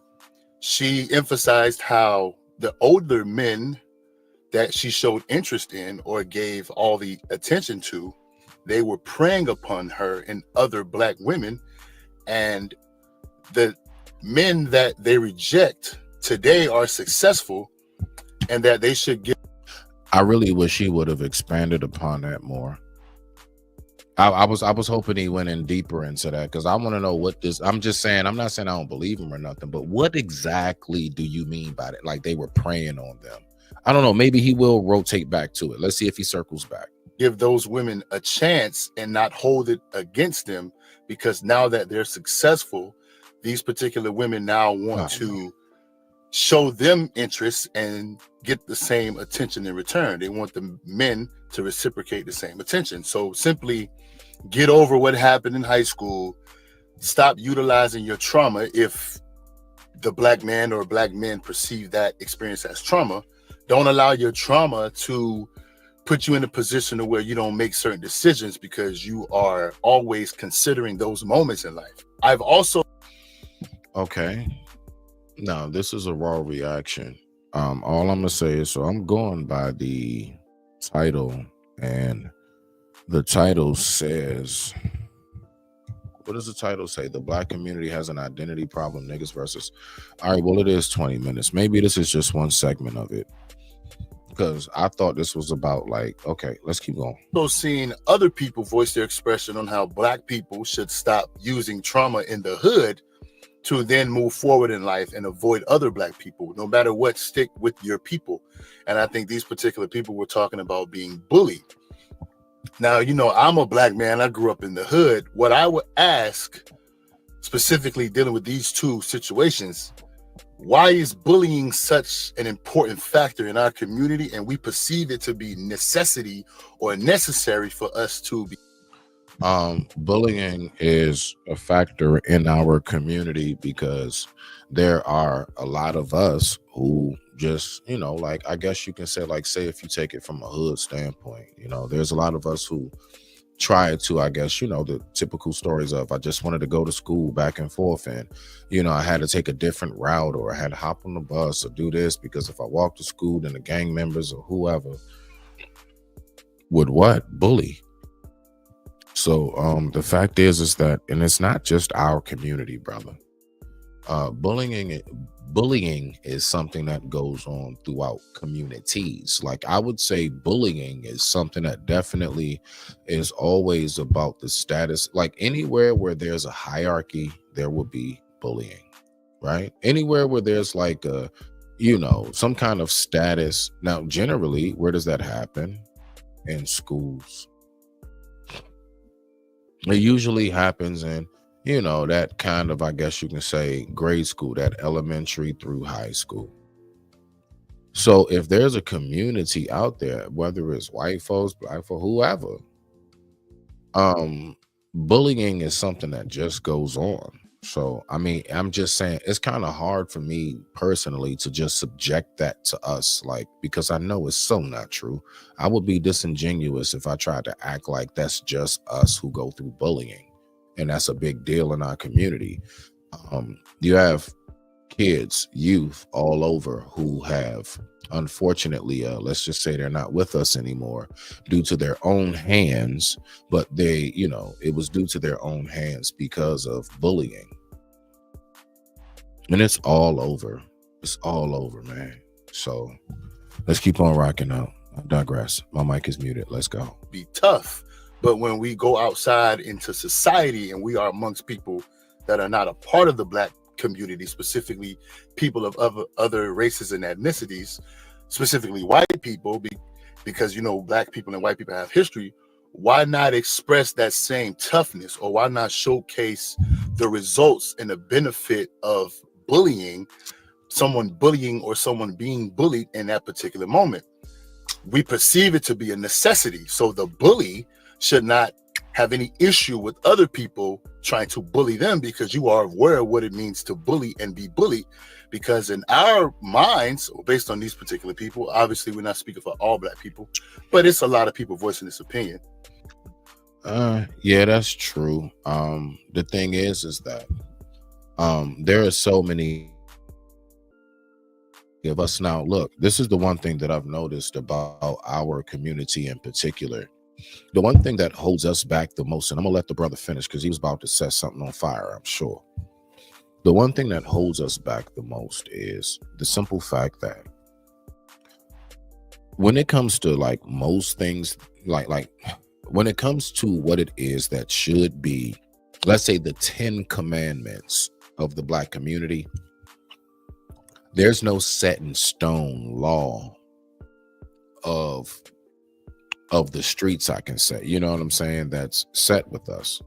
She emphasized how the older men that she showed interest in or gave all the attention to, they were preying upon her and other Black women. And the men that they reject today are successful, and that they should get. I really wish he would have expanded upon that more. I was hoping he went in deeper into that, because I want to know what this. I'm just saying, I'm not saying I don't believe him or nothing, but what exactly do you mean by that? Like they were preying on them. I don't know. Maybe he will rotate back to it. Let's see if he circles back. Give those women a chance and not hold it against them, because now that they're successful, these particular women now want to show them interest and get the same attention in return. They want the men to reciprocate the same attention. So simply get over what happened in high school. Stop utilizing your trauma if the black man or black men perceive that experience as trauma. Don't allow your trauma to put you in a position to where you don't make certain decisions, because you are always considering those moments in life. I've also... Okay. Now, this is a raw reaction. All I'm gonna say is, so I'm going by the title, and the title says, what does the title say? The black community has an identity problem, niggas versus. All right, well, it is 20 minutes. Maybe this is just one segment of it, because I thought this was about, like, okay, let's keep going. Also seeing other people voice their expression on how black people should stop using trauma in the hood to then move forward in life and avoid other black people. No matter what, stick with your people. And I think these particular people were talking about being bullied. Now, you know, I'm a black man. I grew up in the hood. What I would ask, specifically dealing with these two situations, why is bullying such an important factor in our community, and we perceive it to be necessity or necessary for us to be? Bullying is a factor in our community because there are a lot of us who just, you know, like, I guess you can say, like, say if you take it from a hood standpoint, you know, there's a lot of us who try to, I guess, you know, the typical stories of, I just wanted to go to school back and forth, and, you know, I had to take a different route, or I had to hop on the bus or do this, because if I walked to school, then the gang members or whoever would bully. So the fact is that, and it's not just our community, brother. Bullying is something that goes on throughout communities. Like, I would say bullying is something that definitely is always about the status. Like, anywhere where there's a hierarchy, there will be bullying, right? Anywhere where there's like a, you know, some kind of status. Now, generally, where does that happen? In schools. It usually happens in, you know, that kind of, I guess you can say, grade school, that elementary through high school. So if there's a community out there, whether it's white folks, black folks, whoever, bullying is something that just goes on. So, I mean, I'm just saying, it's kind of hard for me personally to just subject that to us, like, because I know it's so not true. I would be disingenuous if I tried to act like that's just us who go through bullying, and that's a big deal in our community. You have kids, youth all over who have, unfortunately, let's just say they're not with us anymore due to their own hands, but they, you know, it was due to their own hands because of bullying. And it's all over. It's all over, man. So let's keep on rocking out. I digress. My mic is muted. Let's go. Be tough. But when we go outside into society and we are amongst people that are not a part of the black community, specifically people of other races and ethnicities, specifically white people, because, you know, black people and white people have history, why not express that same toughness, or why not showcase the results and the benefit of bullying, someone bullying or someone being bullied in that particular moment? We perceive it to be a necessity. So the bully should not have any issue with other people trying to bully them, because you are aware of what it means to bully and be bullied. Because in our minds, based on these particular people, obviously we're not speaking for all black people, but it's a lot of people voicing this opinion. Yeah, that's true. The thing is that there are so many of us now. Look, this is the one thing that I've noticed about our community in particular. The one thing that holds us back the most, and I'm gonna let the brother finish because he was about to set something on fire, I'm sure. The one thing that holds us back the most is the simple fact that when it comes to like most things, like when it comes to what it is that should be, let's say, the 10 commandments of the black community, there's no set in stone law of the streets, I can say, you know what I'm saying, that's set with us.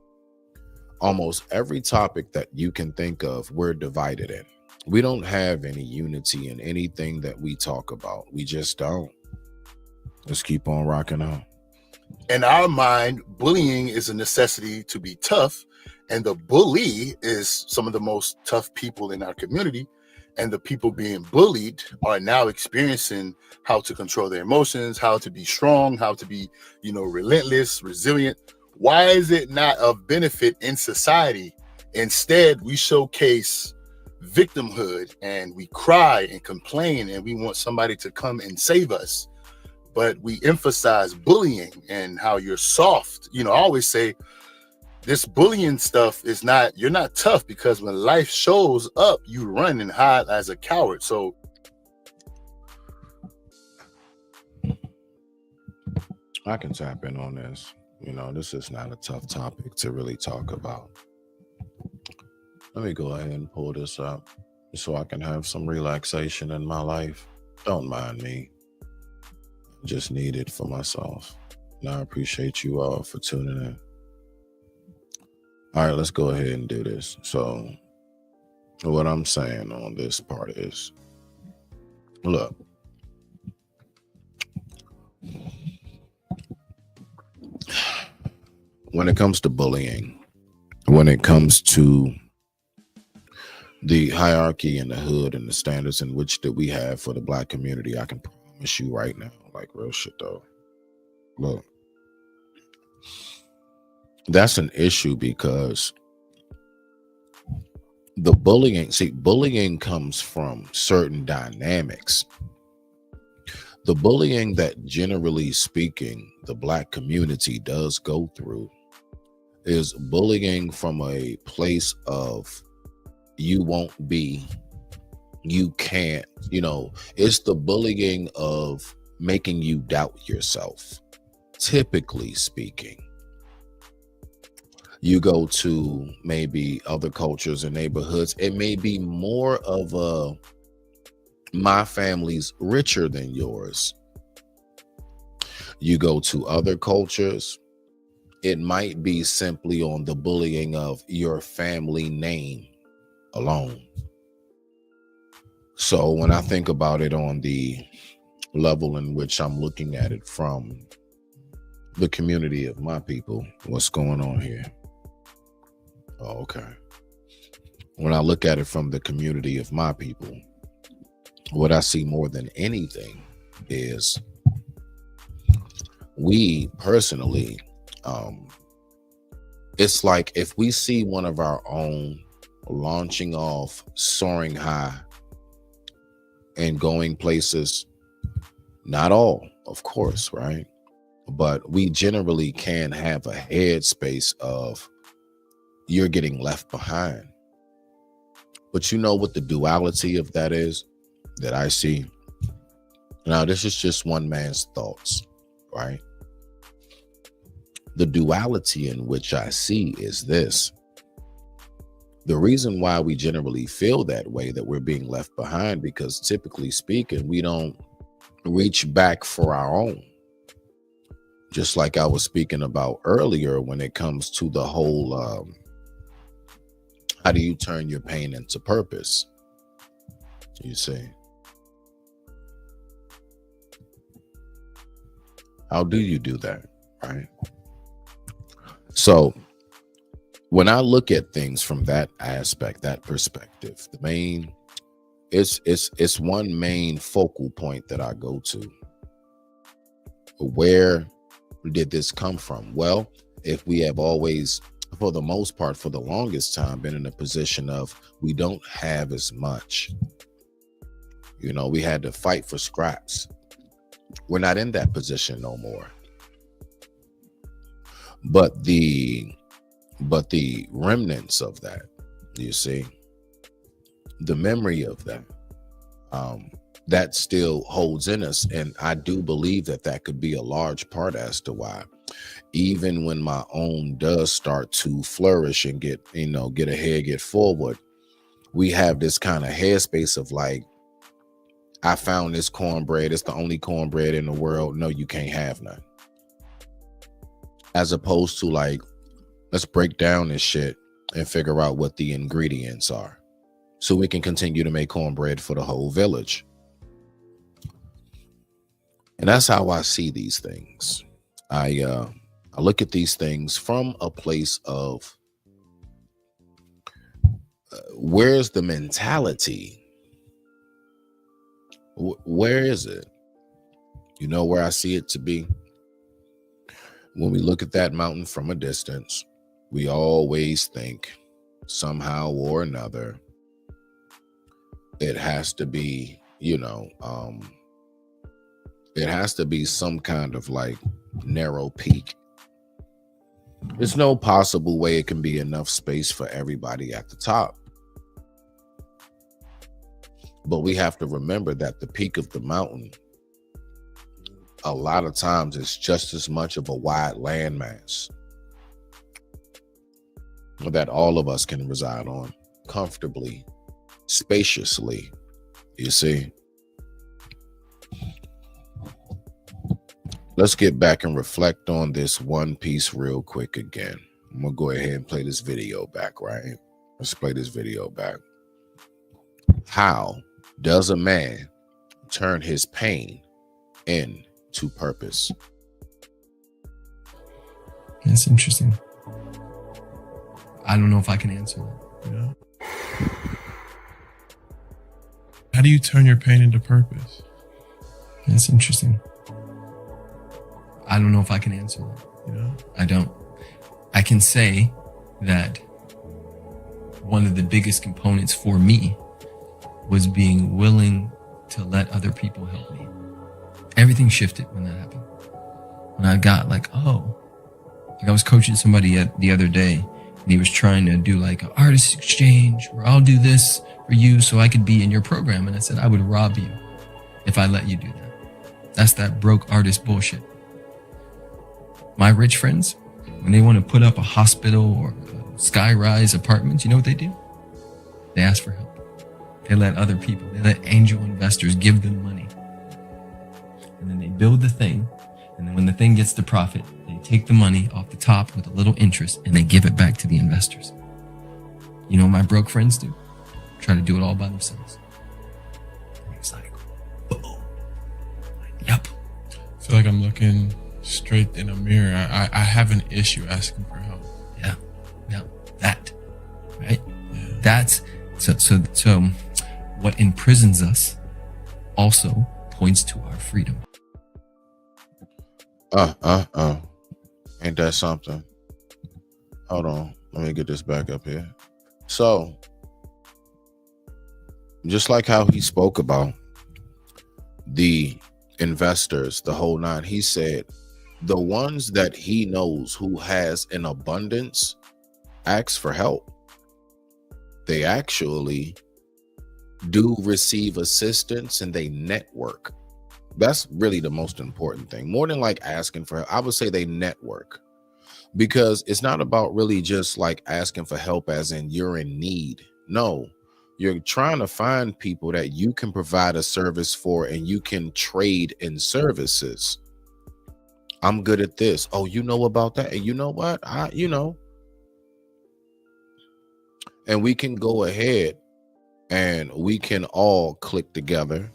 Almost every topic that you can think of, we're divided in. We don't have any unity in anything that we talk about. We just don't. Let's keep on rocking on. In our mind, bullying is a necessity to be tough, and the bully is some of the most tough people in our community, and the people being bullied are now experiencing how to control their emotions, how to be strong, how to be, relentless, resilient. Why is it not of benefit in society? Instead, we showcase victimhood and we cry and complain and we want somebody to come and save us. But we emphasize bullying and how you're soft. I always say this bullying stuff is not, you're not tough, because when life shows up, you run and hide as a coward. So I can tap in on this. This is not a tough topic to really talk about. Let me go ahead and pull this up so I can have some relaxation in my life. Don't mind me. I just need it for myself. And I appreciate you all for tuning in. All right, let's go ahead and do this. So what I'm saying on this part is, look, when it comes to bullying, when it comes to the hierarchy in the hood and the standards in which that we have for the Black community, I can promise you right now, like real shit though, look, that's an issue, because the bullying comes from certain dynamics. The bullying that, generally speaking, the Black community does go through is bullying from a place of you won't be, you can't, it's the bullying of making you doubt yourself. Typically speaking, you go to maybe other cultures and neighborhoods, it may be more of a, my family's richer than yours. You go to other cultures, it might be simply on the bullying of your family name alone. So when I think about it on the level in which I'm looking at it from the community of my people, what's going on here? Oh, okay. When I look at it from the community of my people, what I see more than anything is we personally, it's like if we see one of our own launching off, soaring high, and going places, not all, of course, right? But we generally can have a headspace of you're getting left behind. But you know what the duality of that is that I see? Now, this is just one man's thoughts, right? The duality in which I see is this. The reason why we generally feel that way, that we're being left behind, because typically speaking, we don't reach back for our own. Just like I was speaking about earlier when it comes to the whole, how do you turn your pain into purpose? You see? How do you do that, right? So when I look at things from that aspect, that perspective, the main, it's one main focal point that I go to. Where did this come from? Well, if we have always, for the most part, for the longest time, been in a position of we don't have as much, we had to fight for scraps. We're not in that position no more. But the remnants of that, you see, the memory of that, that still holds in us. And I do believe that that could be a large part as to why, even when my own does start to flourish and get ahead, get forward, we have this kind of headspace of like, I found this cornbread. It's the only cornbread in the world. No, you can't have none. As opposed to like, let's break down this shit and figure out what the ingredients are so we can continue to make cornbread for the whole village. And that's how I see these things. I look at these things from a place of where's the mentality? Where is it? You know where I see it to be? When we look at that mountain from a distance, we always think somehow or another it has to be, you know, it has to be some kind of like narrow peak. There's no possible way it can be enough space for everybody at the top. But we have to remember that the peak of the mountain, a lot of times, is just as much of a wide landmass that all of us can reside on comfortably, spaciously, you see. Let's get back and reflect on this one piece real quick again. I'm gonna go ahead and play this video back, right? Let's play this video back. How does a man turn his pain into purpose? That's interesting. I don't know if I can answer that. Yeah. How do you turn your pain into purpose? That's interesting. I don't know if I can answer that. Yeah. I don't. I can say that one of the biggest components for me was being willing to let other people help me. Everything shifted when that happened. When I got like, oh, like I was coaching somebody the other day, and he was trying to do like an artist exchange where I'll do this for you so I could be in your program. And I said, I would rob you if I let you do that. That's that broke artist bullshit. My rich friends, when they want to put up a hospital or a sky-rise apartments, you know what they do? They ask for help. They let other people, they let angel investors give them money. And then they build the thing. And then when the thing gets to profit, they take the money off the top with a little interest and they give it back to the investors. You know what my broke friends do? Try to do it all by themselves. And it's like, boom. Yep. I feel like I'm looking straight in a mirror. I have an issue asking for help. Yeah. Yeah. That. Right? Yeah. That's so what imprisons us also points to our freedom. Ain't that something? Hold on. Let me get this back up here. So, just like how he spoke about the investors, the whole nine, he said the ones that he knows who has an abundance ask for help. They actually do receive assistance and they network. That's really the most important thing. More than like asking for help, I would say they network, because it's not about really just like asking for help as in you're in need. No, you're trying to find people that you can provide a service for and you can trade in services. I'm good at this. Oh, you know about that? And you know what? And we can go ahead and we can all click together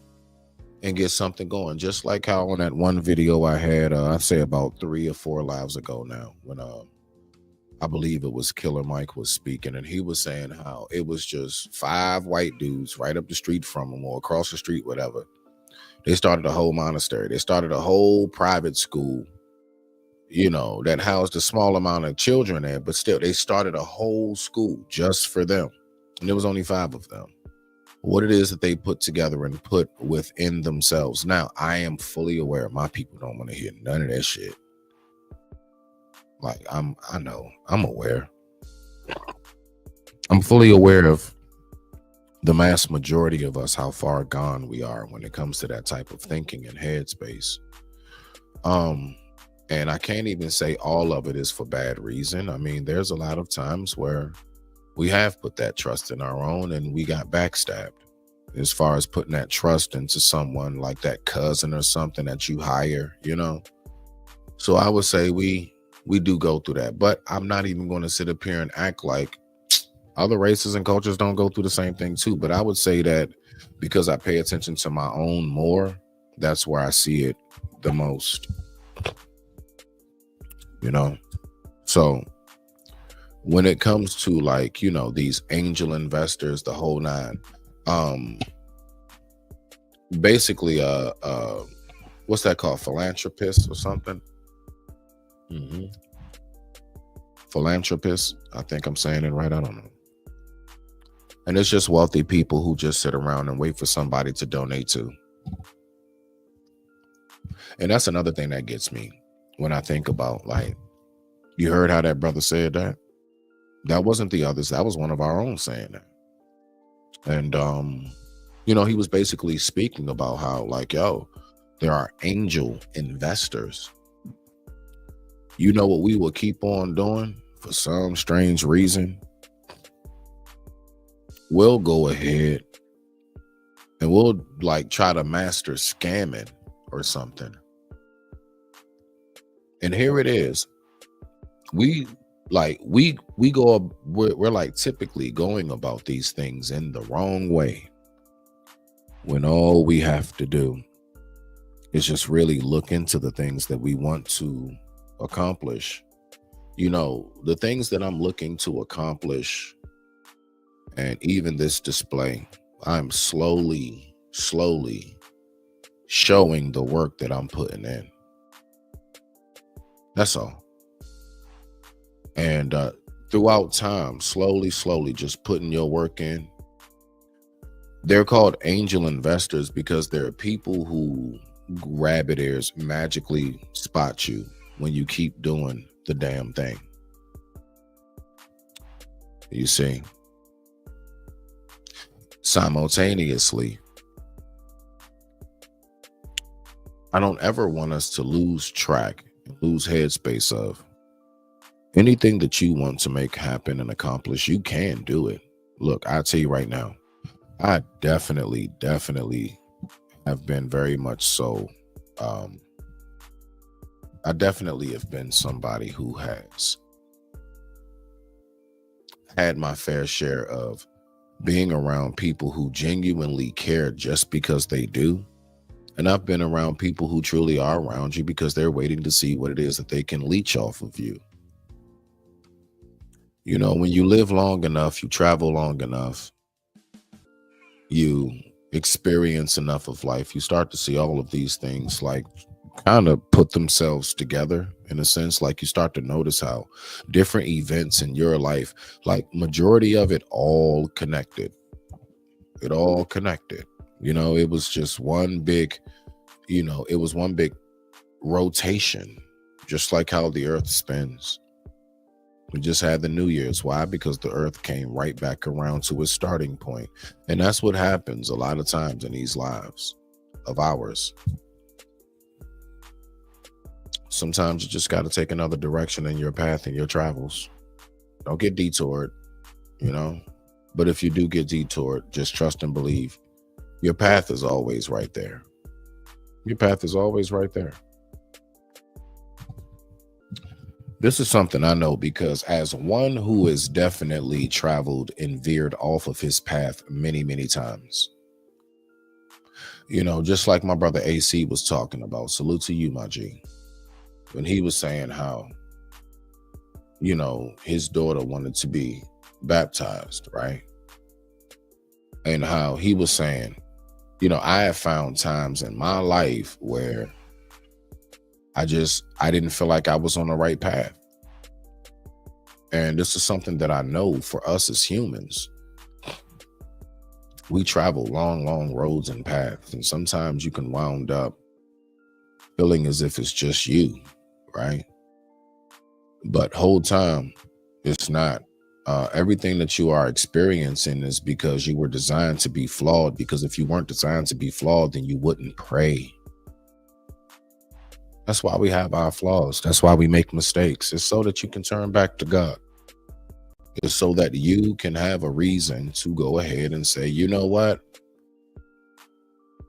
and get something going. Just like how on that one video I had, I'd say about 3 or 4 lives ago now, when I believe it was Killer Mike was speaking, and he was saying how it was just 5 white dudes right up the street from him or across the street, whatever. They started a whole monastery. They started a whole private school, you know, that housed a small amount of children there, but still they started a whole school just for them. And there was only 5 of them. What it is that they put together and put within themselves. Now, I am fully aware my people don't want to hear none of that shit. Like, I'm aware. I'm fully aware of the mass majority of us, how far gone we are when it comes to that type of thinking and headspace. And I can't even say all of it is for bad reason. I mean, there's a lot of times where we have put that trust in our own and we got backstabbed. as far as putting that trust into someone like that cousin or something that you hire, you know. So I would say we do go through that, but I'm not even going to sit up here and act like other races and cultures don't go through the same thing too. But I would say that because I pay attention to my own more, that's where I see it the most, you know. So when it comes to, like, you know, these angel investors, the whole nine, basically what's that called, philanthropist or something? Philanthropist, I think I'm saying it right, I don't know. And it's just wealthy people who just sit around and wait for somebody to donate to. And that's another thing that gets me when I think about, like, you heard how that brother said that? That wasn't the others. That was one of our own saying that. And, you know, he was basically speaking about how, like, yo, there are angel investors. You know what we will keep on doing for some strange reason? We'll go ahead and we'll, like, try to master scamming or something. And here it is. We're like typically going about these things in the wrong way, when all we have to do is just really look into the things that we want to accomplish. You know, the things that I'm looking to accomplish, and even this display, I'm slowly showing the work that I'm putting in. That's all. And throughout time, slowly, just putting your work in. They're called angel investors because there are people who, rabbit ears, magically spot you when you keep doing the damn thing. You see? Simultaneously, I don't ever want us to lose track, lose headspace of anything that you want to make happen and accomplish. You can do it. Look, I tell you right now, I definitely have been very much so. I definitely have been somebody who has had my fair share of being around people who genuinely care just because they do. And I've been around people who truly are around you because they're waiting to see what it is that they can leech off of you. You know, when you live long enough, you travel long enough, you experience enough of life, you start to see all of these things like kind of put themselves together in a sense. Like you start to notice how different events in your life, like majority of it all connected. It all connected. You know, it was just one big, you know, it was one big rotation, just like how the earth spins. We just had the New Year's. Why? Because the earth came right back around to its starting point. And that's what happens a lot of times in these lives of ours. Sometimes you just got to take another direction in your path and your travels. Don't get detoured, you know. But if you do get detoured, just trust and believe. Your path is always right there. Your path is always right there. This is something I know because as one who has definitely traveled and veered off of his path many, many times, you know, just like my brother AC was talking about, salute to you, my G, when he was saying how, you know, his daughter wanted to be baptized, right? And how he was saying, you know, I have found times in my life where I didn't feel like I was on the right path. And this is something that I know for us as humans. We travel long roads and paths. And sometimes you can wound up feeling as if it's just you, right? But whole time, it's not. Everything that you are experiencing is because you were designed to be flawed. Because if you weren't designed to be flawed, then you wouldn't pray. That's why we have our flaws. That's why we make mistakes. It's so that you can turn back to God. It's so that you can have a reason to go ahead and say, you know what?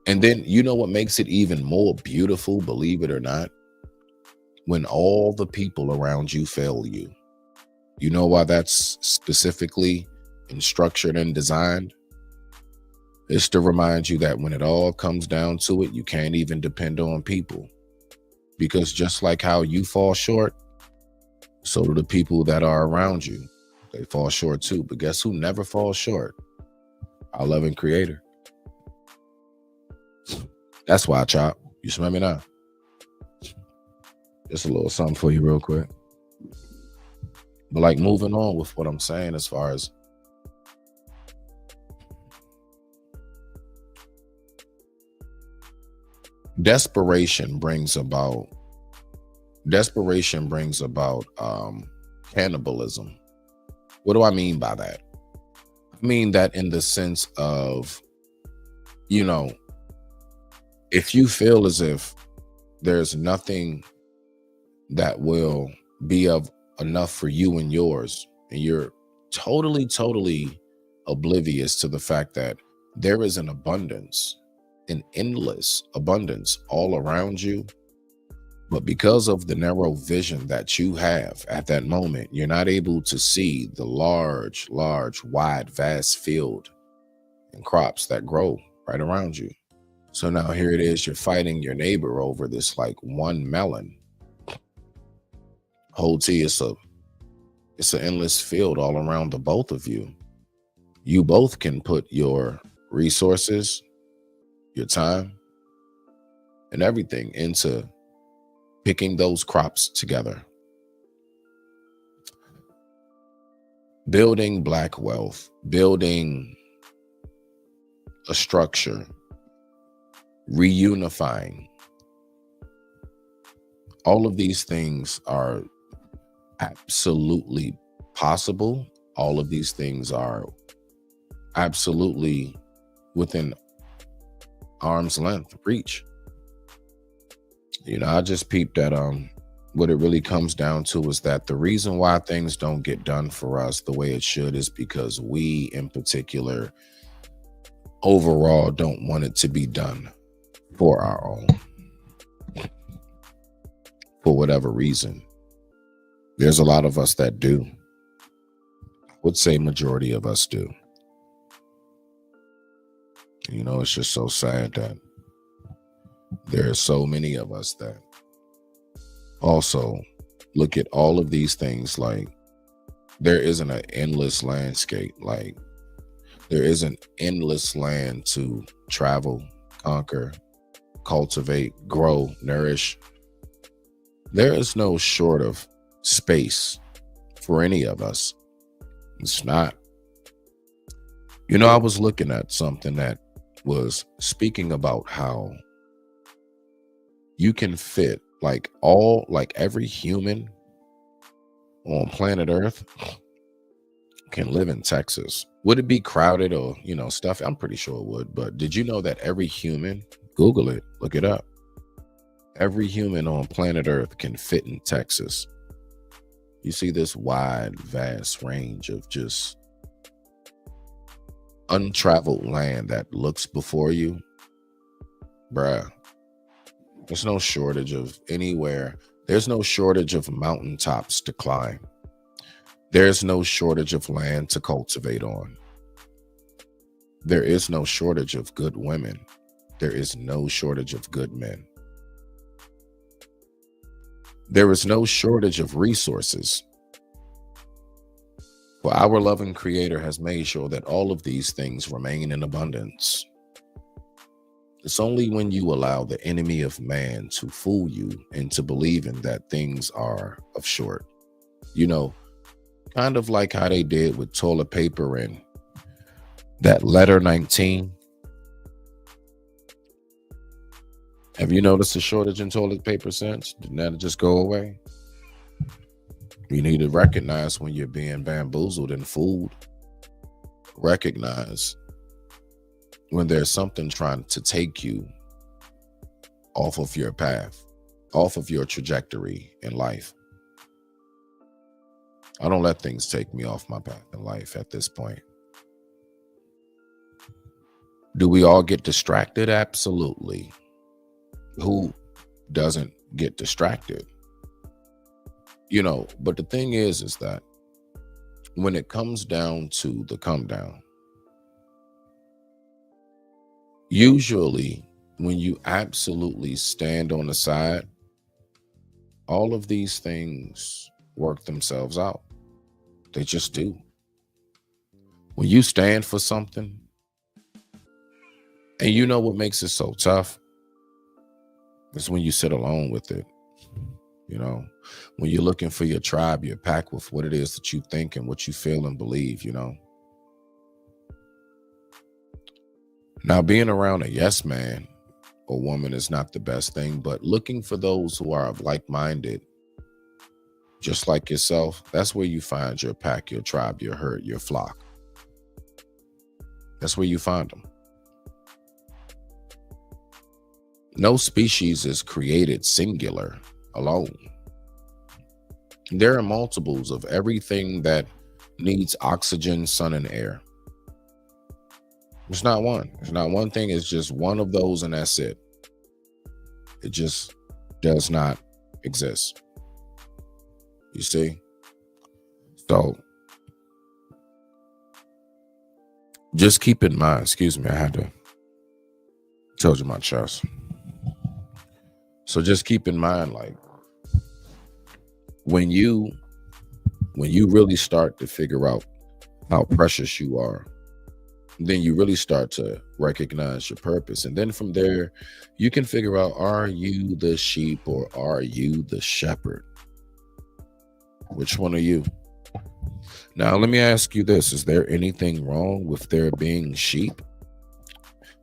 And then you know what makes it even more beautiful, believe it or not? When all the people around you fail you. You know why that's specifically structured and designed? It's to remind you that when it all comes down to it, you can't even depend on people. Because just like how you fall short, so do the people that are around you. They fall short too. But guess who never falls short? Our loving creator. That's why, Chop. You smell me now? Just a little something for you real quick. But like moving on with what I'm saying as far as desperation brings about cannibalism. What do I mean by that? I mean that in the sense of, you know, if you feel as if there's nothing that will be of enough for you and yours, and you're totally oblivious to the fact that there is an abundance, an endless abundance all around you, but because of the narrow vision that you have at that moment, you're not able to see the large, wide, vast field and crops that grow right around you. So now here it is, you're fighting your neighbor over this like one melon. Whole tea, it's an endless field all around the both of you. You both can put your resources, your time, and everything into picking those crops together. Building Black wealth, building a structure, reunifying. All of these things are absolutely possible. All of these things are absolutely within arm's length reach. You know, I just peeped that what it really comes down to is that the reason why things don't get done for us the way it should is because we in particular overall don't want it to be done for our own, for whatever reason. There's a lot of us that do. I would say majority of us do. You know, it's just so sad that there are so many of us that also look at all of these things like there isn't an endless landscape. Like there isn't endless land to travel, conquer, cultivate, grow, nourish. There is no short of space for any of us. It's not. You know, I was looking at something that was speaking about how you can fit like every human on planet Earth can live in Texas. Would it be crowded or, you know, stuff? I'm pretty sure it would. But did you know that every human, Google it, look it up, every human on planet Earth can fit in Texas? You see this wide, vast range of just untraveled land that looks before you. Bruh, there's no shortage of anywhere. There's no shortage of mountaintops to climb. There's no shortage of land to cultivate on. There is no shortage of good women. There is no shortage of good men. There is no shortage of resources. For our loving creator has made sure that all of these things remain in abundance. It's only when you allow the enemy of man to fool you into believing that things are of short. You know, kind of like how they did with toilet paper and that letter 19. Have you noticed a shortage in toilet paper since? Didn't that just go away? You need to recognize when you're being bamboozled and fooled. Recognize when there's something trying to take you off of your path, off of your trajectory in life. I don't let things take me off my path in life at this point. Do we all get distracted? Absolutely. Who doesn't get distracted? But the thing is that when it comes down to the come down, usually when you absolutely stand on the side, all of these things work themselves out. They just do. When you stand for something, and you know what makes it so tough? It's when you sit alone with it. When you're looking for your tribe, your pack with what it is that you think and what you feel and believe, Now, being around a yes man or woman is not the best thing, but looking for those who are like-minded, just like yourself, that's where you find your pack, your tribe, your herd, your flock. That's where you find them. No species is created singular, alone. There are multiples of everything that needs oxygen, sun, and air. It's not one. It's not one thing. It's just one of those, and that's it. It just does not exist. You see? So just keep in mind, excuse me, I had to told you my chest. So just keep in mind, like, when you really start to figure out how precious you are, then you really start to recognize your purpose. And then from there, you can figure out, are you the sheep or are you the shepherd? Which one are you? Now, let me ask you this. Is there anything wrong with there being sheep?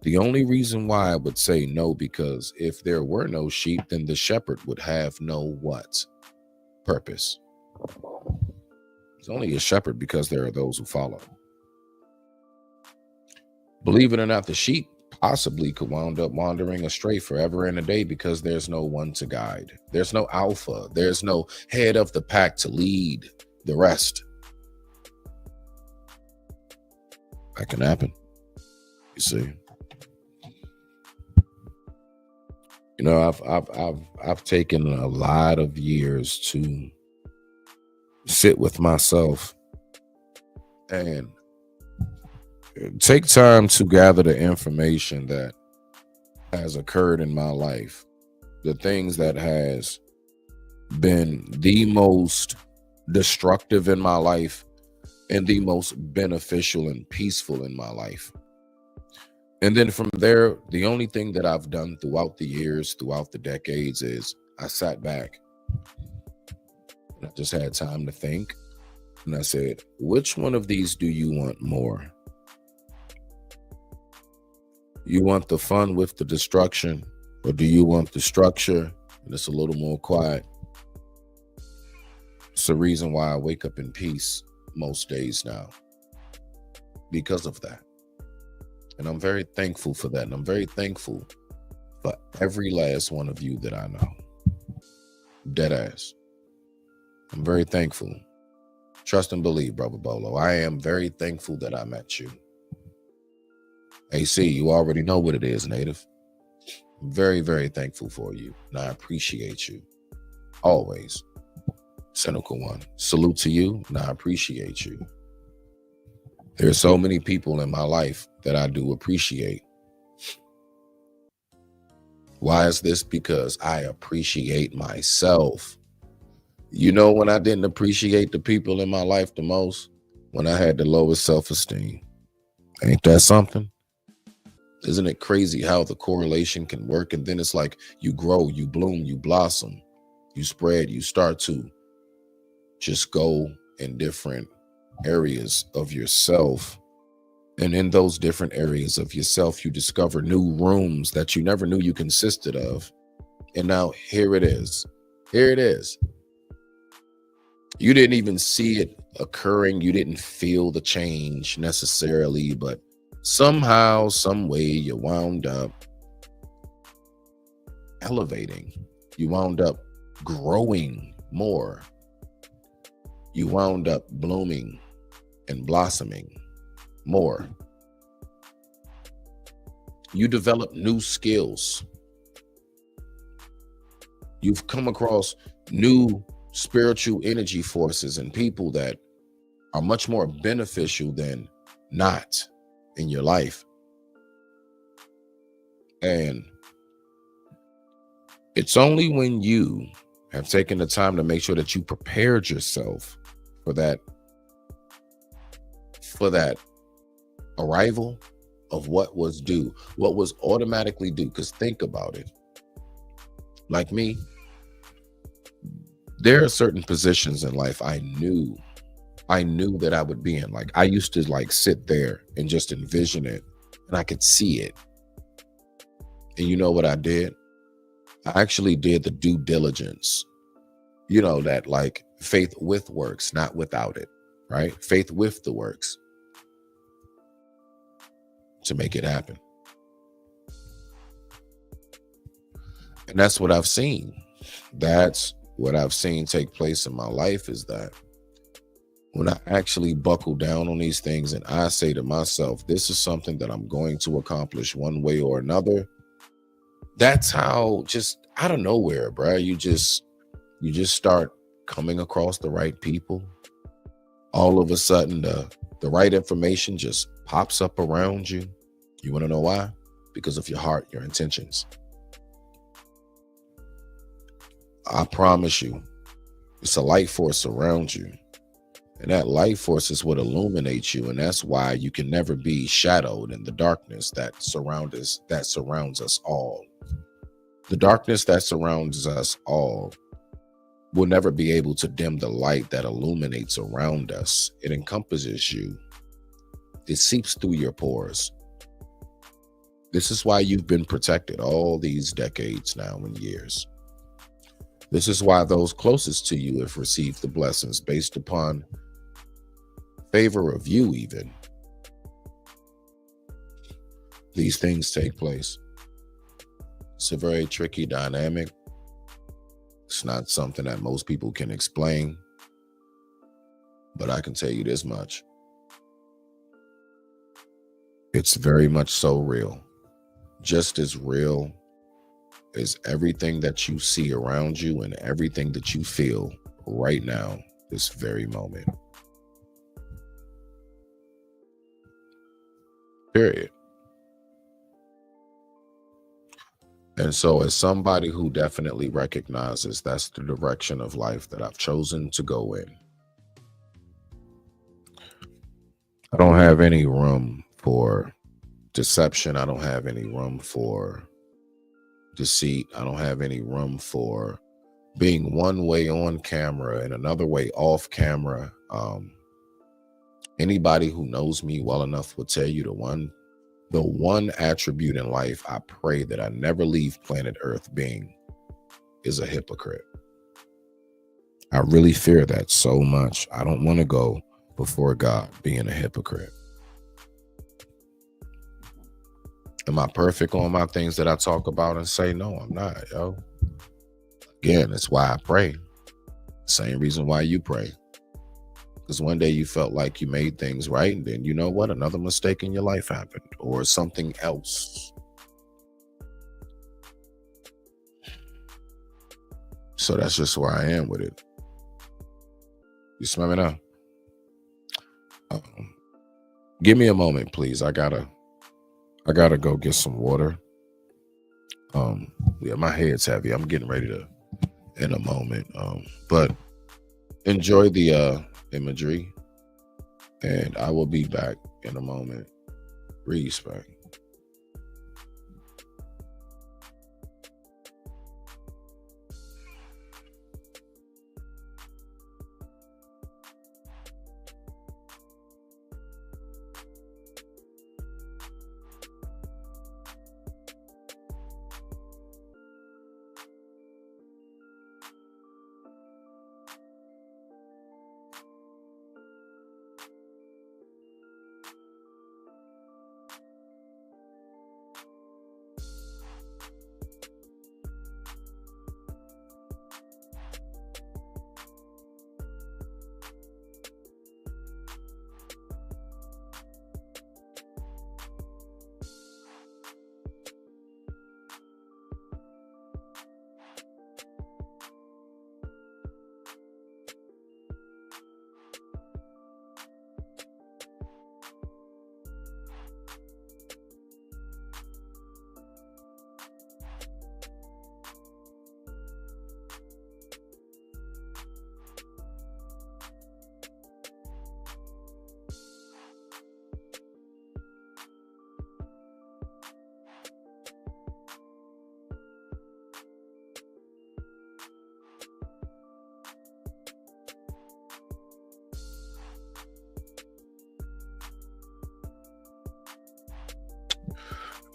The only reason why I would say no, because if there were no sheep, then the shepherd would have no what? Purpose. It's only a shepherd because there are those who follow. Believe it or not, the sheep possibly could wind up wandering astray forever and a day because there's no one to guide. There's no alpha. There's no head of the pack to lead the rest. That can happen. You see. You know, I've taken a lot of years to sit with myself and take time to gather the information that has occurred in my life, the things that has been the most destructive in my life and the most beneficial and peaceful in my life. And then from there, the only thing that I've done throughout the years, throughout the decades, is I sat back and I just had time to think. And I said, which one of these do you want more? You want the fun with the destruction, or do you want the structure and it's a little more quiet? It's the reason why I wake up in peace most days now, because of that. And I'm very thankful for that. And I'm very thankful for every last one of you that I know. Dead ass. I'm very thankful. Trust and believe, Brother Bolo. I am very thankful that I met you. AC, you already know what it is, Native. I'm very, very thankful for you. And I appreciate you. Always. Cynical One. Salute to you, and I appreciate you. There's so many people in my life that I do appreciate. Why is this? Because I appreciate myself. You know when I didn't appreciate the people in my life the most? When I had the lowest self-esteem. Ain't that something? Isn't it crazy how the correlation can work? And then it's like you grow, you bloom, you blossom, you spread, you start to just go in different areas of yourself. And in those different areas of yourself, you discover new rooms that you never knew you consisted of. And now here it is. Here it is. You didn't even see it occurring. You didn't feel the change necessarily, but somehow, some way, you wound up elevating. You wound up growing more. You wound up blooming and blossoming more. You develop new skills. You've come across new spiritual energy forces and people that are much more beneficial than not in your life. And it's only when you have taken the time to make sure that you prepared yourself for that arrival of what was due, what was automatically due. Because think about it. Like me, there are certain positions in life I knew that I would be in. Like I used to like sit there and just envision it, and I could see it. And you know what I did? I actually did the due diligence. You know, that like faith with works, not without it, right? Faith with the works to make it happen. And that's what I've seen. That's what I've seen take place in my life, is that when I actually buckle down on these things and I say to myself, this is something that I'm going to accomplish one way or another, that's how, just out of nowhere, bro, you just start coming across the right people. All of a sudden, the right information just pops up around you. You want to know why? Because of your heart, your intentions. I promise you, it's a light force around you. And that light force is what illuminates you. And that's why you can never be shadowed in the darkness that surrounds us all. The darkness that surrounds us all will never be able to dim the light that illuminates around us. It encompasses you. It seeps through your pores. This is why you've been protected all these decades now and years. This is why those closest to you have received the blessings based upon favor of you even. These things take place. It's a very tricky dynamic. It's not something that most people can explain, but I can tell you this much. It's very much so real. Just as real as everything that you see around you and everything that you feel right now, this very moment. Period. And so as somebody who definitely recognizes that's the direction of life that I've chosen to go in, I don't have any room for deception. I don't have any room for deceit. I don't have any room for being one way on camera and another way off camera. Anybody who knows me well enough will tell you the one attribute in life I pray that I never leave planet Earth being is a hypocrite. I really fear that so much. I don't want to go before God being a hypocrite. Am I perfect on my things that I talk about and say? No, I'm not, yo. Again, that's why I pray. Same reason why you pray. Because one day you felt like you made things right, and then you know what? Another mistake in your life happened, or something else. So that's just where I am with it. You smell me now? Give me a moment, please. I gotta go get some water. Yeah, my head's heavy. I'm getting ready to in a moment. But enjoy the imagery, and I will be back in a moment. Respect.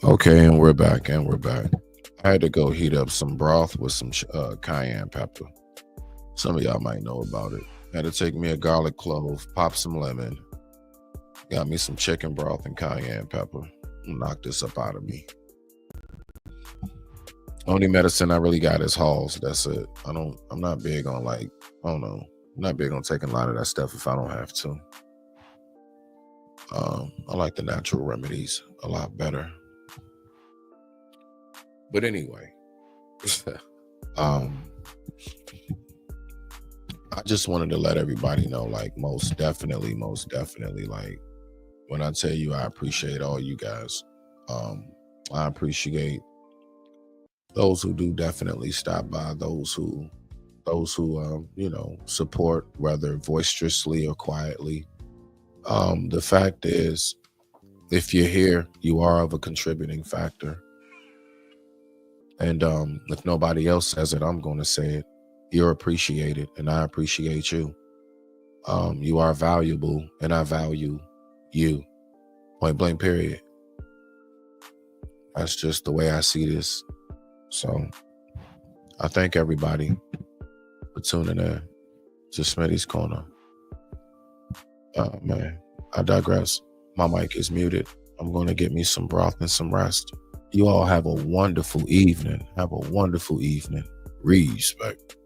Okay, and we're back. I had to go heat up some broth with some cayenne pepper. Some of y'all might know about it. Had to take me a garlic clove, pop some lemon, got me some chicken broth and cayenne pepper. Knock this up out of me. Only medicine I really got is Halls. That's it. I'm not big on I'm not big on taking a lot of that stuff if I don't have to. I like the natural remedies a lot better. But anyway, I just wanted to let everybody know, like, most definitely, like, when I tell you I appreciate all you guys, I appreciate those who do definitely stop by, those who support, whether boisterously or quietly. The fact is, if you're here, you are of a contributing factor. And if nobody else says it, I'm going to say it. You're appreciated, and I appreciate you. You are valuable, and I value you. Point blank, period. That's just the way I see this. So I thank everybody for tuning in to Smitty's Corner. Man, I digress. My mic is muted. I'm going to get me some broth and some rest. You all have a wonderful evening. Respect.